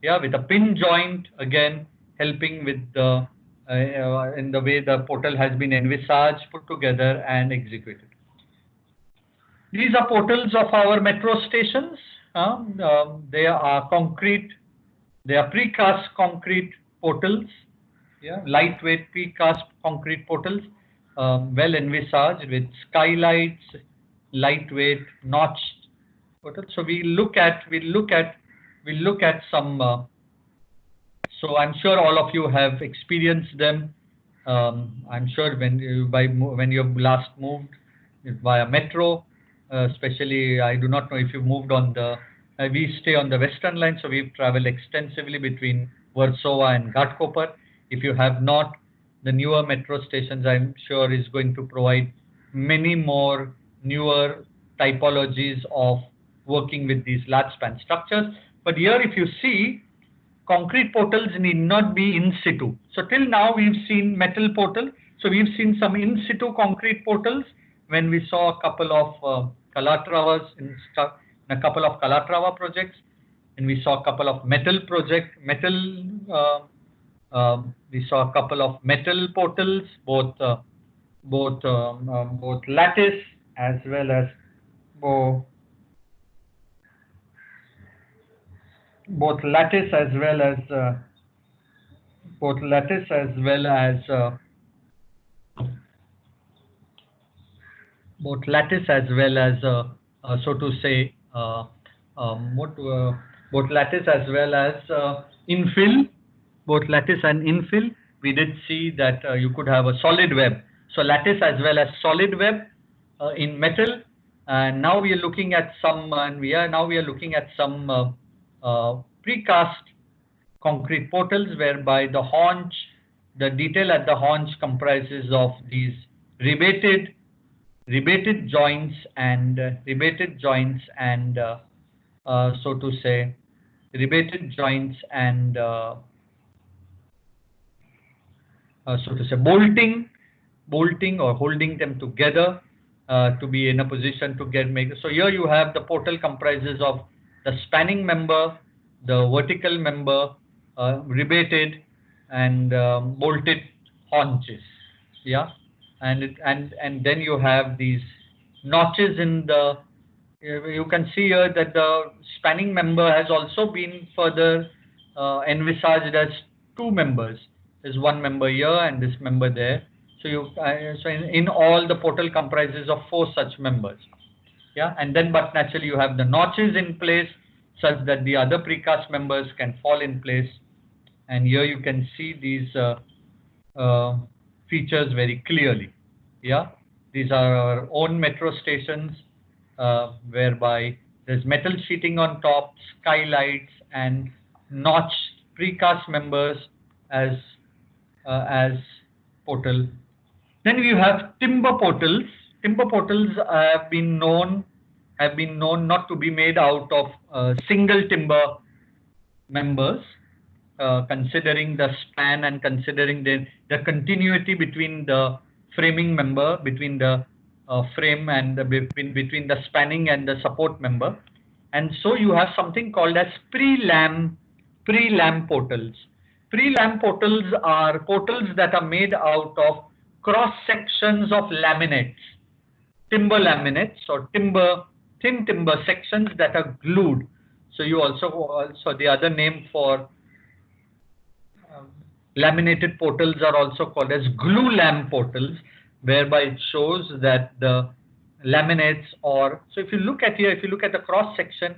Yeah, with a pin joint again helping with the in the way the portal has been envisaged, put together, and executed. These are portals of our metro stations. They are concrete. They are precast concrete portals. Yeah, lightweight precast concrete portals, well envisaged with skylights, lightweight notched portals. So we look at some. So I'm sure all of you have experienced them. I'm sure when you last moved via metro, especially I do not know if you moved on the. We stay on the Western Line, so we've traveled extensively between Warsaw and Ghatkopar. If you have not, the newer metro stations, I'm sure, is going to provide many more newer typologies of working with these large span structures. But here, if you see, concrete portals need not be in situ. So till now we've seen metal portal. So we've seen some in situ concrete portals when we saw a couple of Calatravas in a couple of Calatrava projects, and we saw a couple of metal we saw a couple of metal portals, both lattice as well as both lattice as well as so to say both lattice as well as infill, both lattice and infill. We did see that you could have a solid web, so lattice as well as solid web in metal. And now we are looking at some precast concrete portals, whereby the detail at the haunch comprises of these rebated joints and so to say rebated joints and so to say bolting or holding them together to be in a position to make. So here you have the portal comprises of the spanning member, the vertical member, rebated and bolted haunches. Yeah, and then you have these notches in the. You can see here that the spanning member has also been further envisaged as two members. There's one member here and this member there. So in all, the portal comprises of 4 such members. Yeah, and then but naturally you have the notches in place such that the other precast members can fall in place. And here you can see these features very clearly. Yeah, these are our own metro stations, whereby there's metal sheeting on top, skylights, and notched precast members as portal. Then you have timber portals. Timber portals have been known not to be made out of single timber members, considering the span and considering the continuity between the framing member, between the frame and between the spanning and the support member. And so you have something called as pre-lam portals. Pre-lam portals are portals that are made out of cross sections of laminates, timber laminates or thin timber sections that are glued. So you also the other name for laminated portals are also called as glue-lam portals, whereby it shows that the laminates or so if you look at the cross section,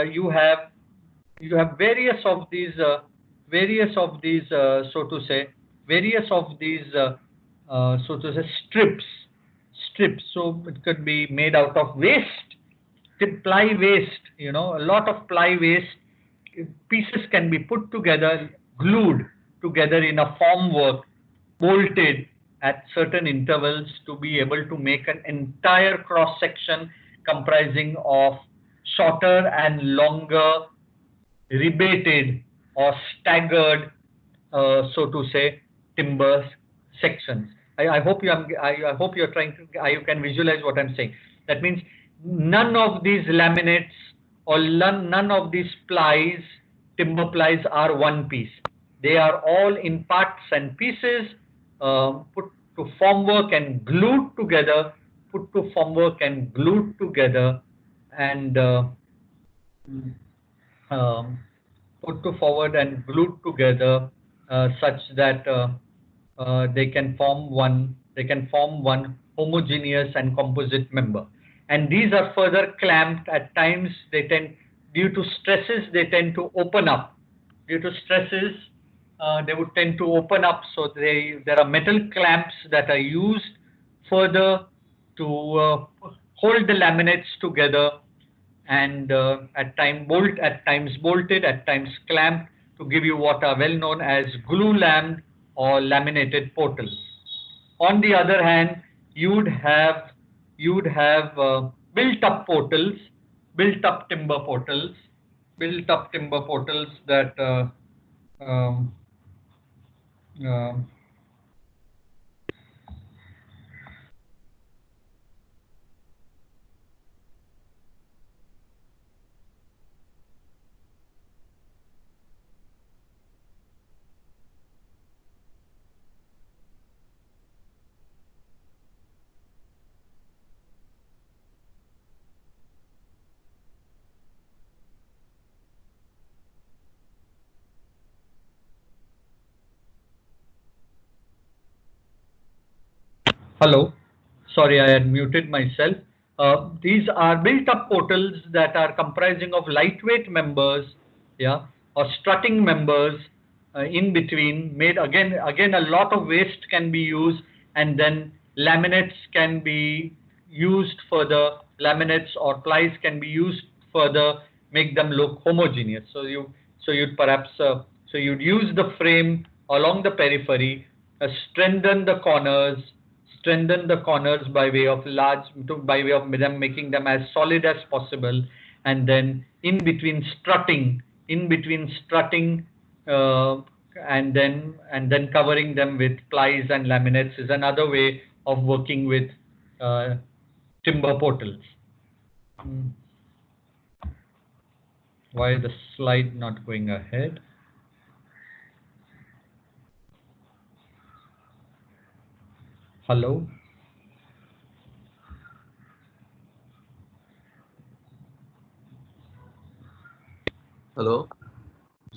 you have various of these so to say strips. So it could be made out of waste, ply waste, a lot of ply waste pieces can be put together, glued together in a formwork, bolted at certain intervals to be able to make an entire cross section comprising of shorter and longer rebated or staggered so to say timber sections. I hope you can visualize what I'm saying. That means none of these laminates or none of these plies, timber plies, are one piece. They are all in parts and pieces, put to formwork and glued together, and put to forward and glued together such that they can form one homogeneous and composite member. And these are further clamped at times. Due to stresses, they tend to open up. Due to stresses, they would tend to open up. So there are metal clamps that are used further to hold the laminates together, and at times bolted, at times clamped, to give you what are well known as glue-lammed or laminated portals. On the other hand, you would have built-up portals, built-up timber portals, that um, um, hello. Sorry, I had muted myself. These are built-up portals that are comprising of lightweight members, yeah, or strutting members in between. Made again, a lot of waste can be used, and then laminates can be used further. Laminates or plies can be used further, make them look homogeneous. You'd perhaps you'd use the frame along the periphery, strengthen the corners, by way of them, making them as solid as possible, and then in between strutting, uh, and then covering them with plies and laminates is another way of working with uh, timber portals. Hmm. Why the slide not going ahead? Hello? Hello,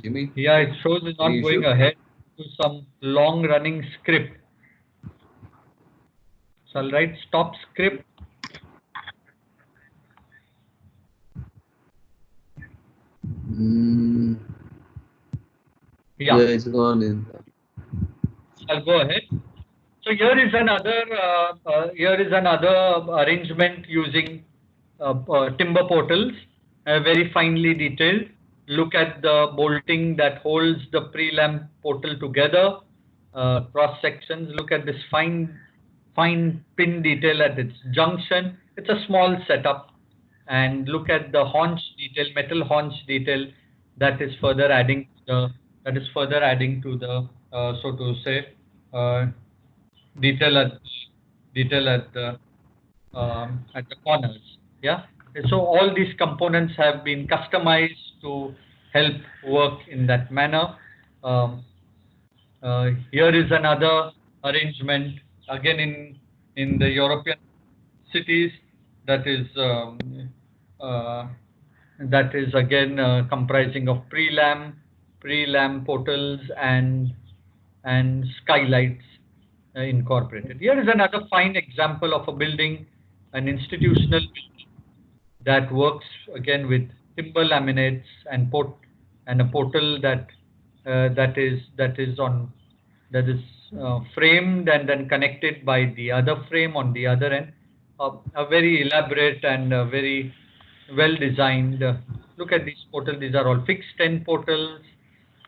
Jimmy. Yeah, it shows it's not Any going issue? ahead to some long running script. So I'll write stop script. Yeah, it's gone in. I'll go ahead. So here is another arrangement using timber portals, very finely detailed. Look at the bolting that holds the pre-lamp portal together, cross sections. Look at this fine pin detail at its junction. It's a small setup, and look at the haunch detail, metal haunch detail, that is further adding to the so to say, uh, detail at the corners. Yeah. So all these components have been customized to help work in that manner. Um, Here is another arrangement again in the European cities, that is uh, again comprising of pre-lamp portals and skylights incorporated. Here is another fine example of a building, an institutional building that works again with timber laminates and a portal that is framed and then connected by the other frame on the other end. A very elaborate and very well designed. Look at these portals. These are all fixed end portals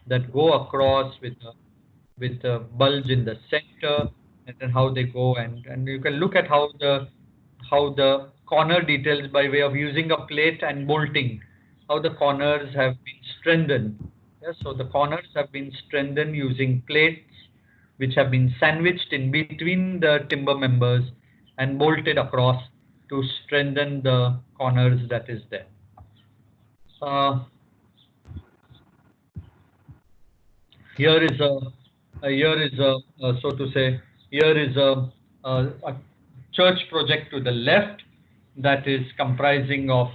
that go across with a bulge in the center, and then how they go, and you can look at how the corner details, by way of using a plate and bolting, how the corners have been strengthened. Yeah, so the corners have been strengthened using plates which have been sandwiched in between the timber members and bolted across to strengthen the corners that is there. Here is so to say, here is a church project to the left, that is comprising of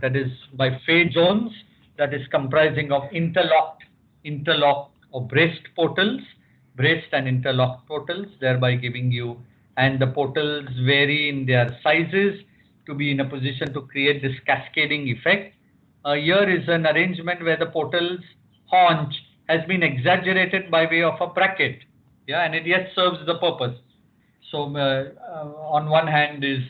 that is by Fay Jones, that is comprising of interlocked or braced portals, braced and interlocked portals, thereby giving you, and the portals vary in their sizes to be in a position to create this cascading effect. Here is an arrangement where the portal's haunch has been exaggerated by way of a bracket, yeah, and it yet serves the purpose. So on one hand is,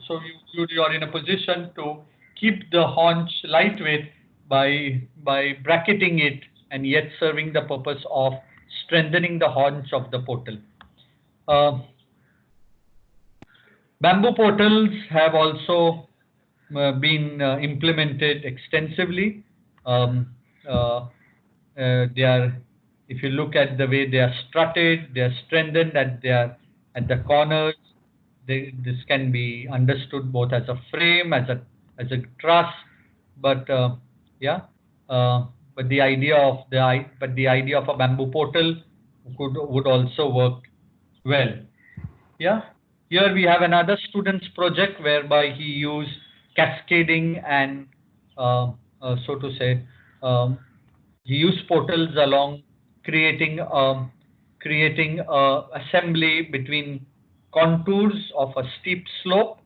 so you are in a position to keep the haunch lightweight by bracketing it and yet serving the purpose of strengthening the haunch of the portal. Uh, Bamboo portals have also been implemented extensively. Um, uh, they are, if you look at the way they are strutted, they are strengthened at the corners. This can be understood both as a frame, as a truss, but yeah, uh, but the idea of a bamboo portal would also work well. Yeah. Here we have another student's project whereby he used cascading and so to say, um, he used portals along creating creating assembly between contours of a steep slope,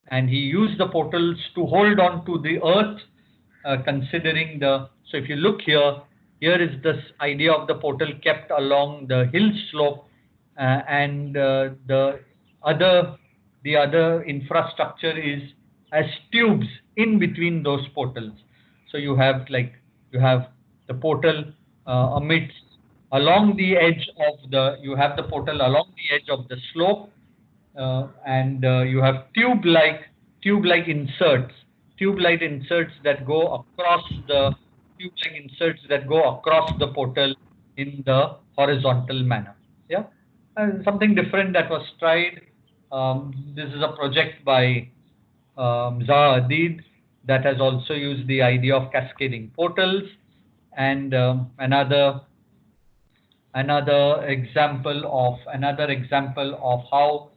and he used the portals to hold on to the earth, considering the. So if you look here, here is this idea of the portal kept along the hill slope, and other the other infrastructure is as tubes in between those portals. So you have the portal amidst along the edge of the you have the portal along the edge of the slope, and you have tube-like inserts, tube-like inserts that go across the tube-like inserts that go across the portal in the horizontal manner. Yeah, and something different that was tried. This is a project by Zaha Hadid that has also used the idea of cascading portals, and another example of how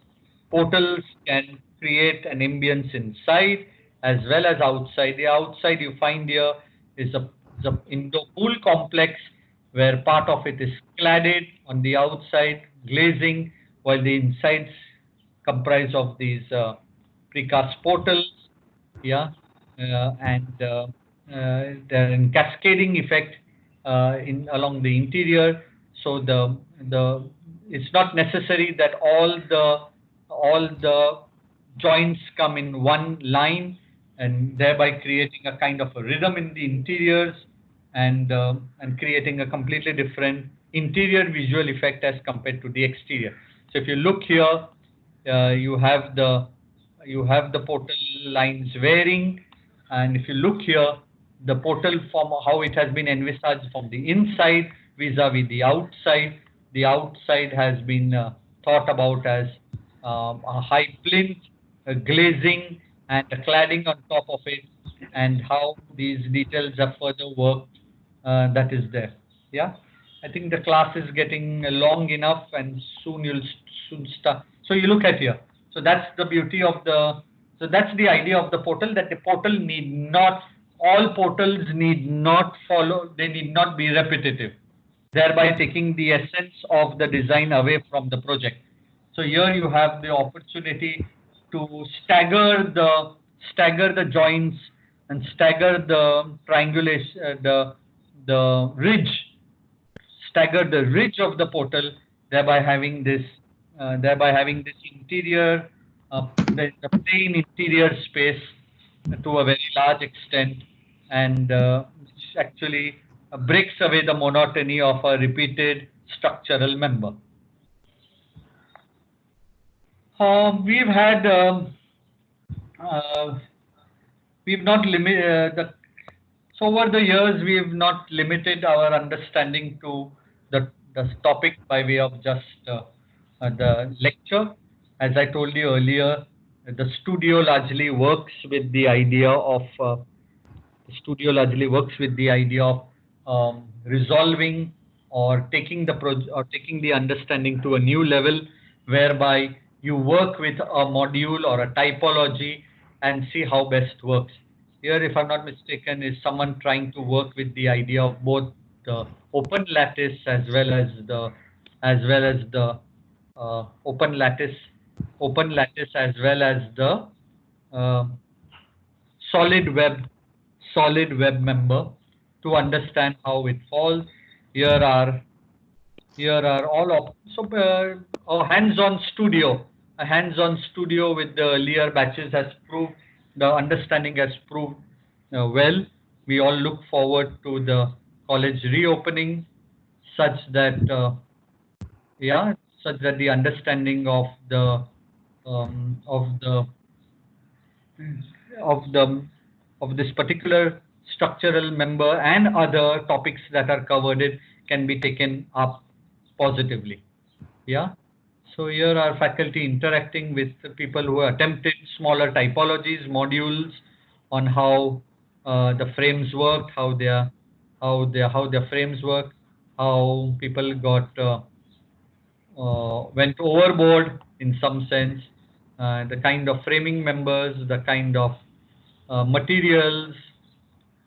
portals can create an ambience inside as well as outside. The outside you find here is the indoor pool complex where part of it is cladded on the outside, glazing, while the insides comprise of these precast portals. Yeah, and they're in cascading effect in along the interior. So the it's not necessary that all the joints come in one line, and thereby creating a kind of a rhythm in the interiors, and creating a completely different interior visual effect as compared to the exterior. So if you look here, you have the portal lines varying, and if you look here, the portal from how it has been envisaged from the inside vis-a-vis the outside has been thought about as a high plinth, a glazing, and a cladding on top of it, and how these details are further worked, that is there. Yeah, I think the class is getting long enough, and soon start. So you look at here. So that's the beauty of the. So that's the idea of the portal. That the portal need not all portals need not follow. They need not be repetitive, thereby taking the essence of the design away from the project. So here you have the opportunity to stagger the joints and stagger the triangulation, the ridge, stagger the ridge of the portal, thereby having this interior, the plain interior space to a very large extent, and which actually breaks away the monotony of a repeated structural member. We've had uh, we've not limit the so over the years we've not limited our understanding to the topic by way of just the lecture. As I told you earlier, the studio largely works with the idea of resolving or taking the understanding to a new level, whereby you work with a module or a typology and see how best works. Here, if I'm not mistaken, is someone trying to work with the idea of both the open lattice as well as the open lattice as well as the uh, solid web solid web member to understand how it falls. Here are all of so a hands-on studio. A hands-on studio with the earlier batches has proved the understanding has proved well. We all look forward to the college reopening, such that yeah, such that the understanding of the of the of the of this particular structural member and other topics that are covered it can be taken up positively. Yeah. So here are faculty interacting with the people who attempted smaller typologies, modules on how the frames worked, how their frames work, how people got went overboard in some sense, the kind of framing members, the kind of materials,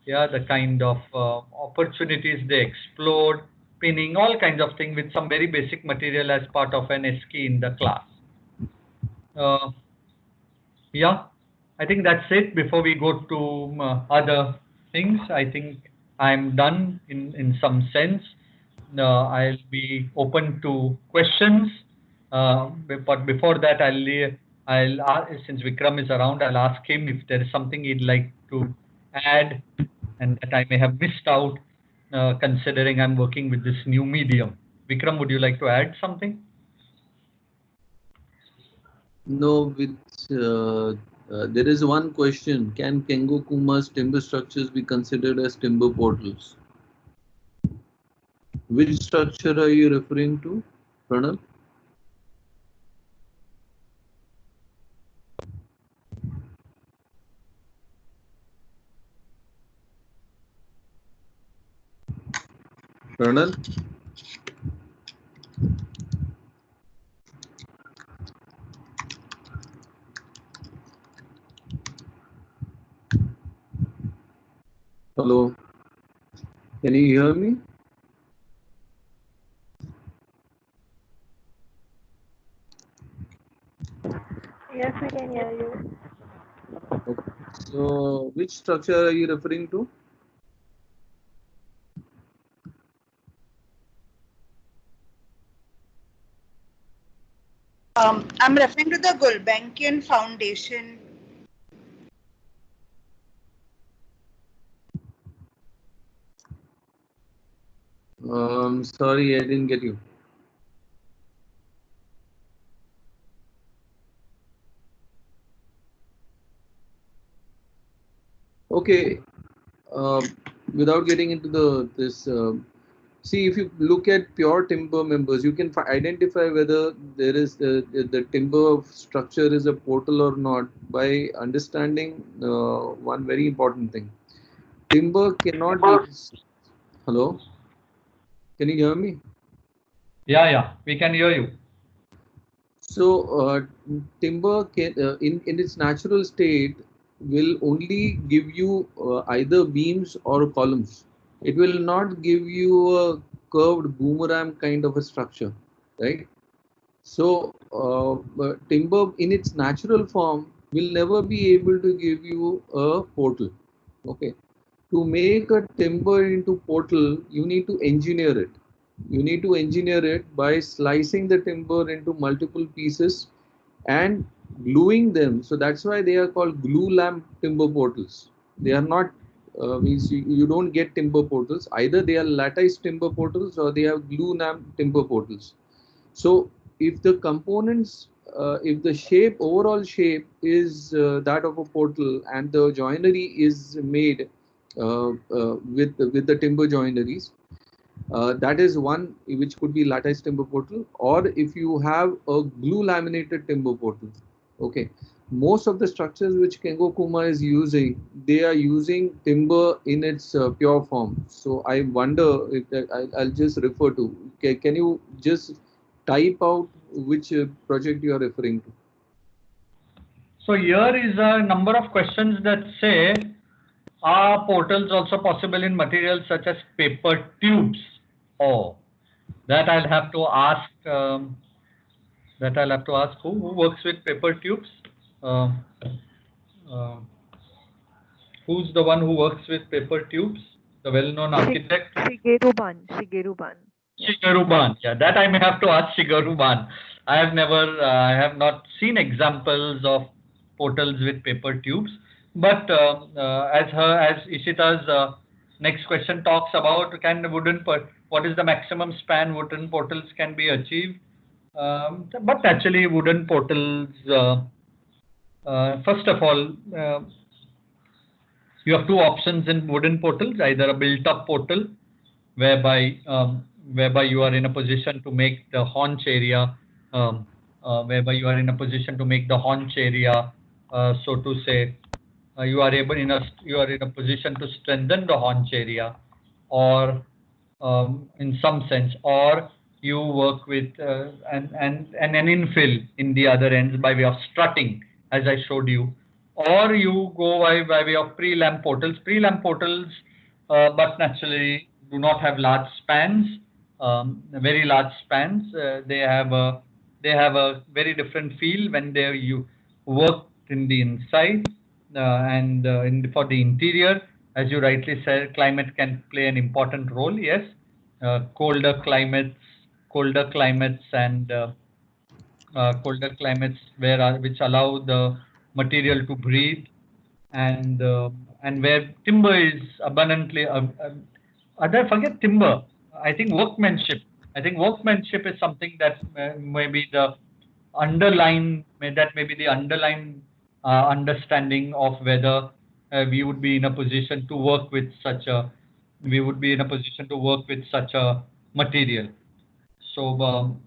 yeah, the kind of opportunities they explored, pinning, all kinds of things with some very basic material as part of an SKI in the class. Uh, yeah, I think that's it. Before we go to other things, I think I'm done in some sense. I'll be open to questions. But before that, I'll ask, since Vikram is around, I'll ask him if there is something he'd like to add and that I may have missed out, considering I'm working with this new medium. Vikram, would you like to add something? No, there is one question. Can Kengo Kuma's timber structures be considered as timber portals? Which structure are you referring to, Pranab? Pranab? Hello? Can you hear me? Yes, we can hear you. Okay. So, which structure are you referring to? I'm referring to the Gulbenkian Foundation. Sorry, I didn't get you. Okay. Without getting into this, see, if you look at pure timber members, you can identify whether there is the timber structure is a portal or not by understanding one very important thing. Timber cannot be. Hello? Can you hear me? Yeah, we can hear you. So, timber can, in its natural state will only give you either beams or columns. It will not give you a curved boomerang kind of a structure, right? So, timber in its natural form will never be able to give you a portal. Okay. To make a timber into portal, you need to engineer it. You need to engineer it by slicing the timber into multiple pieces and gluing them. So that's why they are called glue lamp timber portals. They are not means you don't get timber portals. Either they are lattice timber portals or they have glue lamp timber portals. So if the components, if the shape, overall shape is that of a portal and the joinery is made with the timber joineries, that is one which could be lattice timber portal, or if you have a glue laminated timber portal. Okay, most of the structures which Kengo Kuma is using, they are using timber in its pure form. So I wonder if I'll just refer to. Can you just type out which project you are referring to? So here is a number of questions that say, are portals also possible in materials such as paper tubes? Oh, that I'll have to ask. Who works with paper tubes. Uh, uh, who's the one who works with paper tubes? The well-known architect. Shigeru Ban. Shigeru Ban. Yeah, that I may have to ask Shigeru Ban. I have not seen examples of portals with paper tubes. But as Ishita's next question talks about, what is the maximum span wooden portals can be achieved? But actually, wooden portals. First of all, you have two options in wooden portals: either a built-up portal, whereby you are in a position to make the haunch area, um, whereby you are in a position to make the haunch area, so to say, you are in a position to strengthen the haunch area, or in some sense, or you work with and an infill in the other ends by way of strutting, as I showed you, or you go by way of pre-lamp portals. Pre-lamp portals, but naturally do not have large spans, very large spans. They have a very different feel when you work in the inside, for the interior. As you rightly said, climate can play an important role. Yes, colder climates, colder climates, and colder climates which allow the material to breathe, and where timber is abundantly. Other forget timber. I think workmanship. I think workmanship is something that may be the that may be the underlying understanding of whether we would be in a position to work with such a we would be in a position to work with such a material. So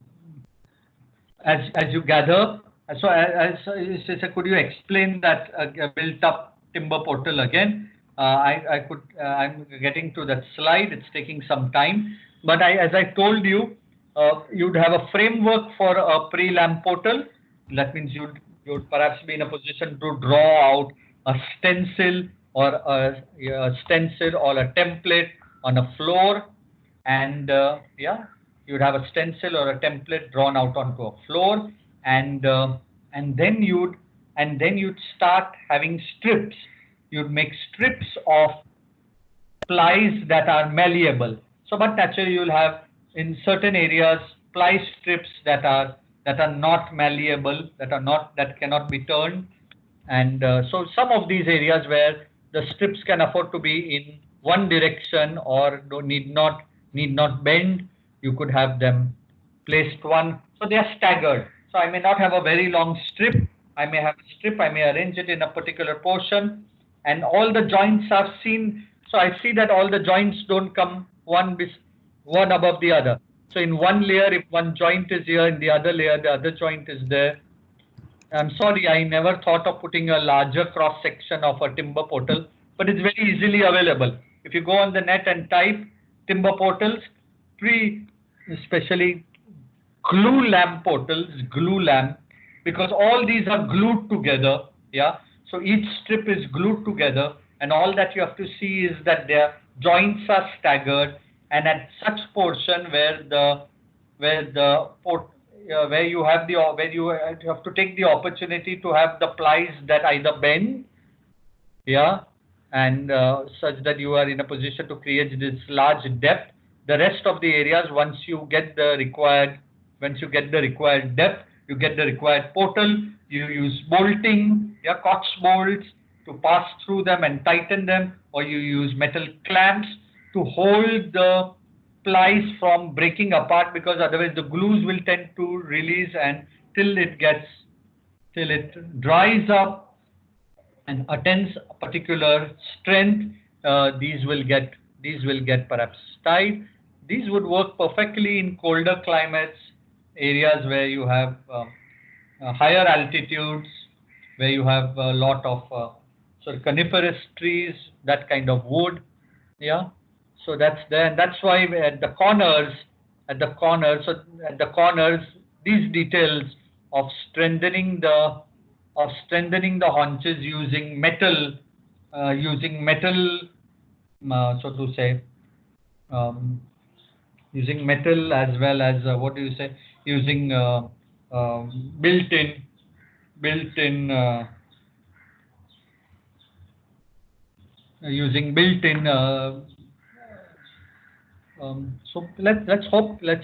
as you gather, could you explain that built up timber portal again? I'm getting to that slide. It's taking some time, but as I told you, you'd have a framework for a pre-lamp portal. That means you'd perhaps be in a position to draw out a stencil or a stencil or a template on a floor, and yeah, you'd have a stencil or a template drawn out onto a floor, and and then you'd start having strips. You'd make strips of plies that are malleable. So, but naturally, you'll have in certain areas ply strips that are not malleable, that cannot be turned, and so some of these areas where the strips can afford to be in one direction or need not bend, you could have them placed one. So they are staggered. So I may not have a very long strip. I may have a strip. I may arrange it in a particular portion, and all the joints are seen. So I see that all the joints don't come one above the other. So in one layer, if one joint is here, in the other layer, the other joint is there. I'm sorry, I never thought of putting a larger cross section of a timber portal, but it's very easily available. If you go on the net and type timber portals, especially glue lamp portals, glue lamp, because all these are glued together. Yeah, so each strip is glued together, and all that you have to see is that their joints are staggered, and at such portion where you have to take the opportunity to have the plies that either bend, yeah, and such that you are in a position to create this large depth. The rest of the areas, once you get the required depth, you get the required portal, you use bolting, yeah, Cox bolts to pass through them and tighten them, or you use metal clamps to hold the plies from breaking apart, because otherwise the glues will tend to release, and till it dries up and attains a particular strength, these will get perhaps tied. These would work perfectly in colder climates, areas where you have higher altitudes, where you have a lot of coniferous trees, that kind of wood. Yeah, so that's there, and that's why at the corners, these details of strengthening the haunches using metal, so to say, using metal, as well as using built-in using built-in so let's hope this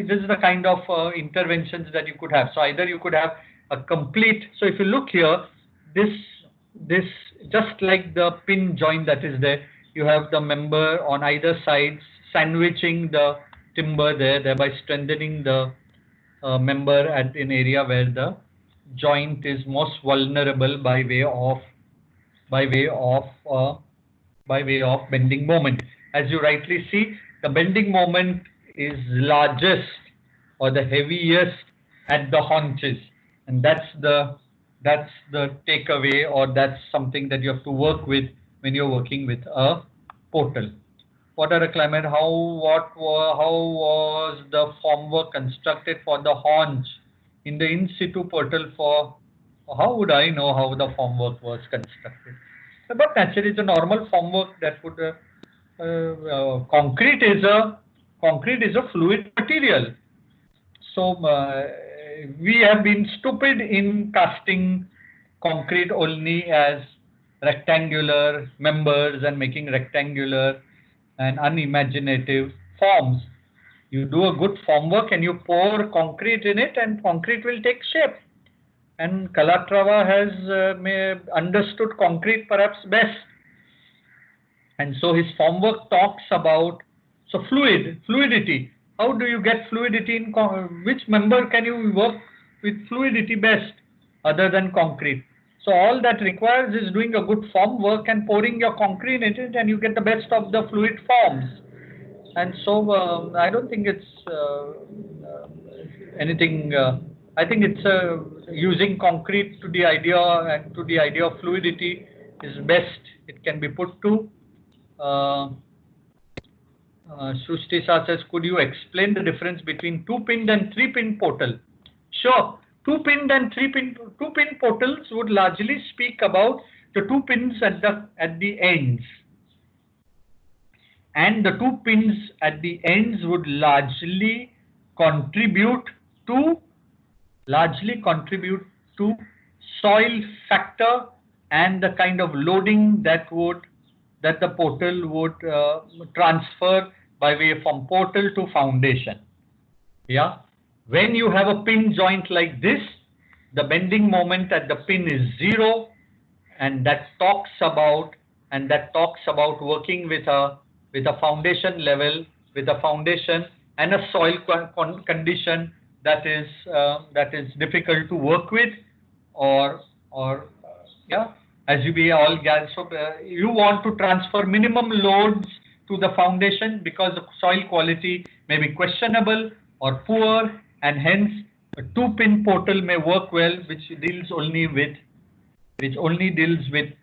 is the kind of interventions that you could have. So either you could have a complete, so if you look here, this just like the pin joint that is there, you have the member on either side sandwiching the timber there, thereby strengthening the member at an area where the joint is most vulnerable by way of by way of uh, by way of bending moment. As you rightly see, the bending moment is largest or the heaviest at the haunches, and that's the takeaway, or that's something that you have to work with when you're working with a portal. What are the climate? How was the formwork constructed for the haunch in the in situ portal? For how would I know how the formwork was constructed? But naturally, it's a normal formwork that would concrete is a fluid material. So we have been stupid in casting concrete only as rectangular members and making rectangular and unimaginative forms. You do a good formwork and you pour concrete in it, and concrete will take shape. And Calatrava has understood concrete perhaps best. And so his formwork talks about fluidity. How do you get fluidity in which member can you work with fluidity best other than concrete? So all that requires is doing a good form work and pouring your concrete in it, and you get the best of the fluid forms. And so I don't think it's anything. I think it's using concrete to the idea and to the idea of fluidity is best. It can be put to. Shrustisa says, could you explain the difference between 2-pinned and 3-pin portal? Sure. 2-pinned and 3-pin portals would largely speak about the 2 pins at the ends, and the 2 pins at the ends would largely contribute to soil factor and the kind of loading that the portal would transfer by way from portal to foundation. Yeah. When you have a pin joint like this, the bending moment at the pin is 0, and that talks about working with a foundation level, with a foundation and a soil condition that is difficult to work with, or as you be all guys. So you want to transfer minimum loads to the foundation because the soil quality may be questionable or poor, and hence a 2-pin portal may work well, which only deals with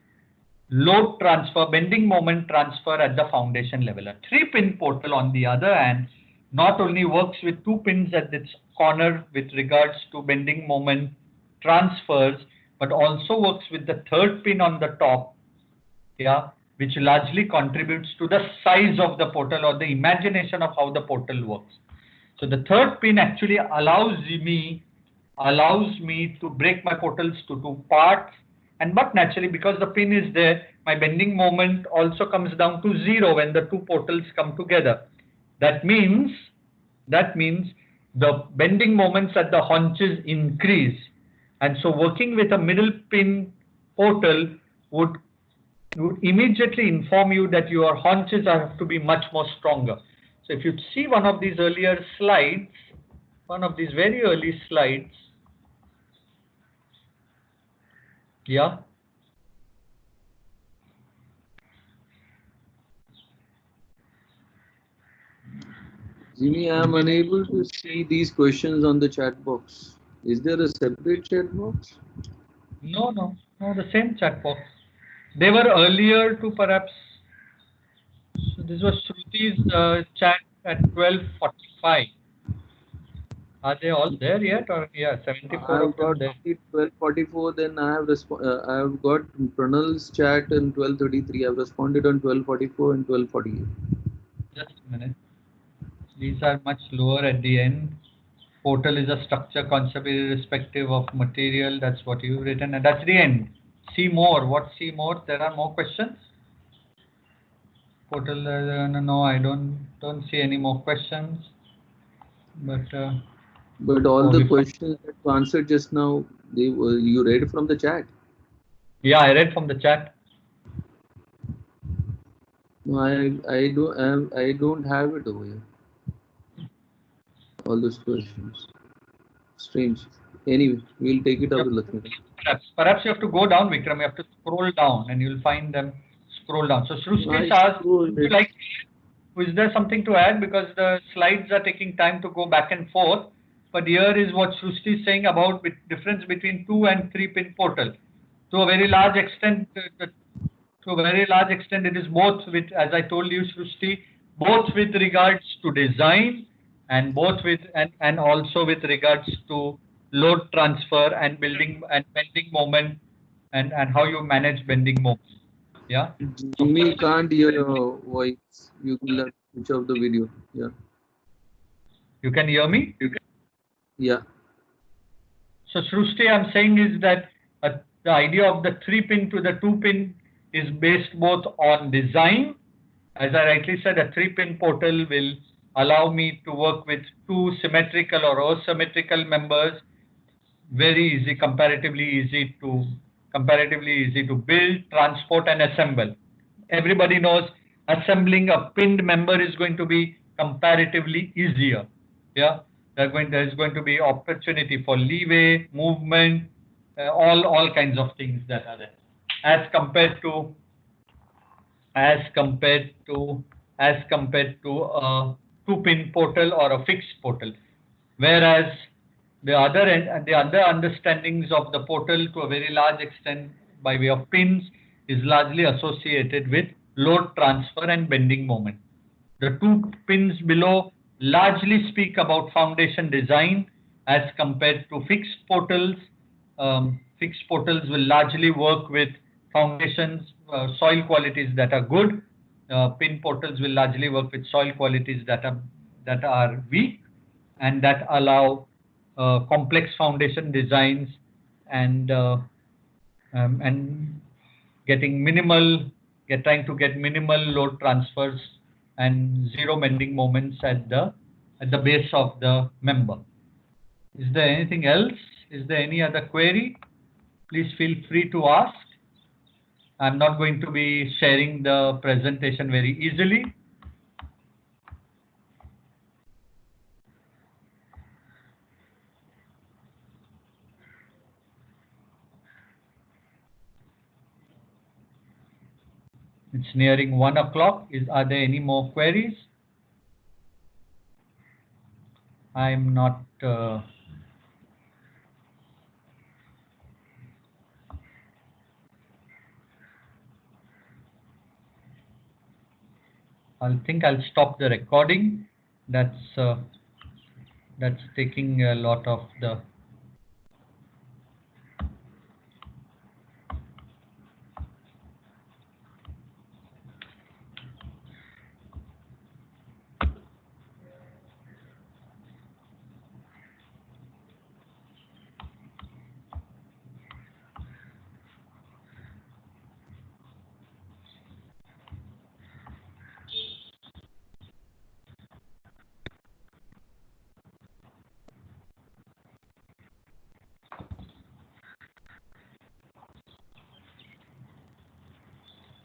load transfer, bending moment transfer at the foundation level. A 3-pin portal, on the other hand, not only works with 2 pins at its corner with regards to bending moment transfers, but also works with the 3rd pin on the top, which largely contributes to the size of the portal or the imagination of how the portal works. So the 3rd pin actually allows me to break my portals to 2 parts, but naturally, because the pin is there, my bending moment also comes down to 0 when the 2 portals come together. That means the bending moments at the haunches increase, and so working with a middle pin portal would immediately inform you that your haunches have to be much more stronger. So if you see one of these earlier slides, one of these very early slides, Jimmy, I am unable to see these questions on the chat box. Is there a separate chat box? No, the same chat box. They were earlier to perhaps. So this was Shruti's chat at 12:45. Are they all there yet? Or 74 I have of them got there. 12:44. Then I have got Pranal's chat in 12:33. I have responded on 12:44 and 12:48. Just a minute. These are much lower at the end. Portal is a structure concept irrespective of material. That's what you've written, and that's the end. See more. What see more? There are more questions. Portal. No, I don't see any more questions. But all the questions that you answered just now, you read from the chat. Yeah, I read from the chat. No, I don't have it over here. all those questions. Strange. Anyway, we'll take it up with Lakshmi. Perhaps you have to go down, Vikram. You have to scroll down, and you'll find them. Scroll down. So Srushti asked, would you like? Is there something to add? Because the slides are taking time to go back and forth. But here is what Srushti is saying about the difference between 2 and 3 pin portal. To a very large extent, it is both with, as I told you, Srushti, both with regards to design and both with and also with regards to load transfer and building and bending moment and how you manage bending moments. Yeah. Jimmy can't hear your voice. You can let switch off the video. Yeah. You can hear me? Yeah. So Srushti, I'm saying is that the idea of the 3 pin to the 2 pin is based both on design. As I rightly said, a 3 pin portal will allow me to work with 2 symmetrical or asymmetrical members. Very easy, comparatively easy to build, transport, and assemble. Everybody knows assembling a pinned member is going to be comparatively easier. Yeah, there is going to be opportunity for leeway, movement, all kinds of things that are there, as compared to a 2-pin portal or a fixed portal. Whereas the other understandings of the portal to a very large extent by way of pins is largely associated with load transfer and bending moment. The 2 pins below largely speak about foundation design as compared to fixed portals. Fixed portals will largely work with foundations, soil qualities that are good. Pin portals will largely work with soil qualities that are weak and that allow complex foundation designs and trying to get minimal load transfers and zero bending moments at the base of the member. Is there anything else? Is there any other query? Please feel free to ask. I'm not going to be sharing the presentation very easily. It's nearing 1 o'clock. Are there any more queries? I'm not. I think I'll stop the recording. That's taking a lot of the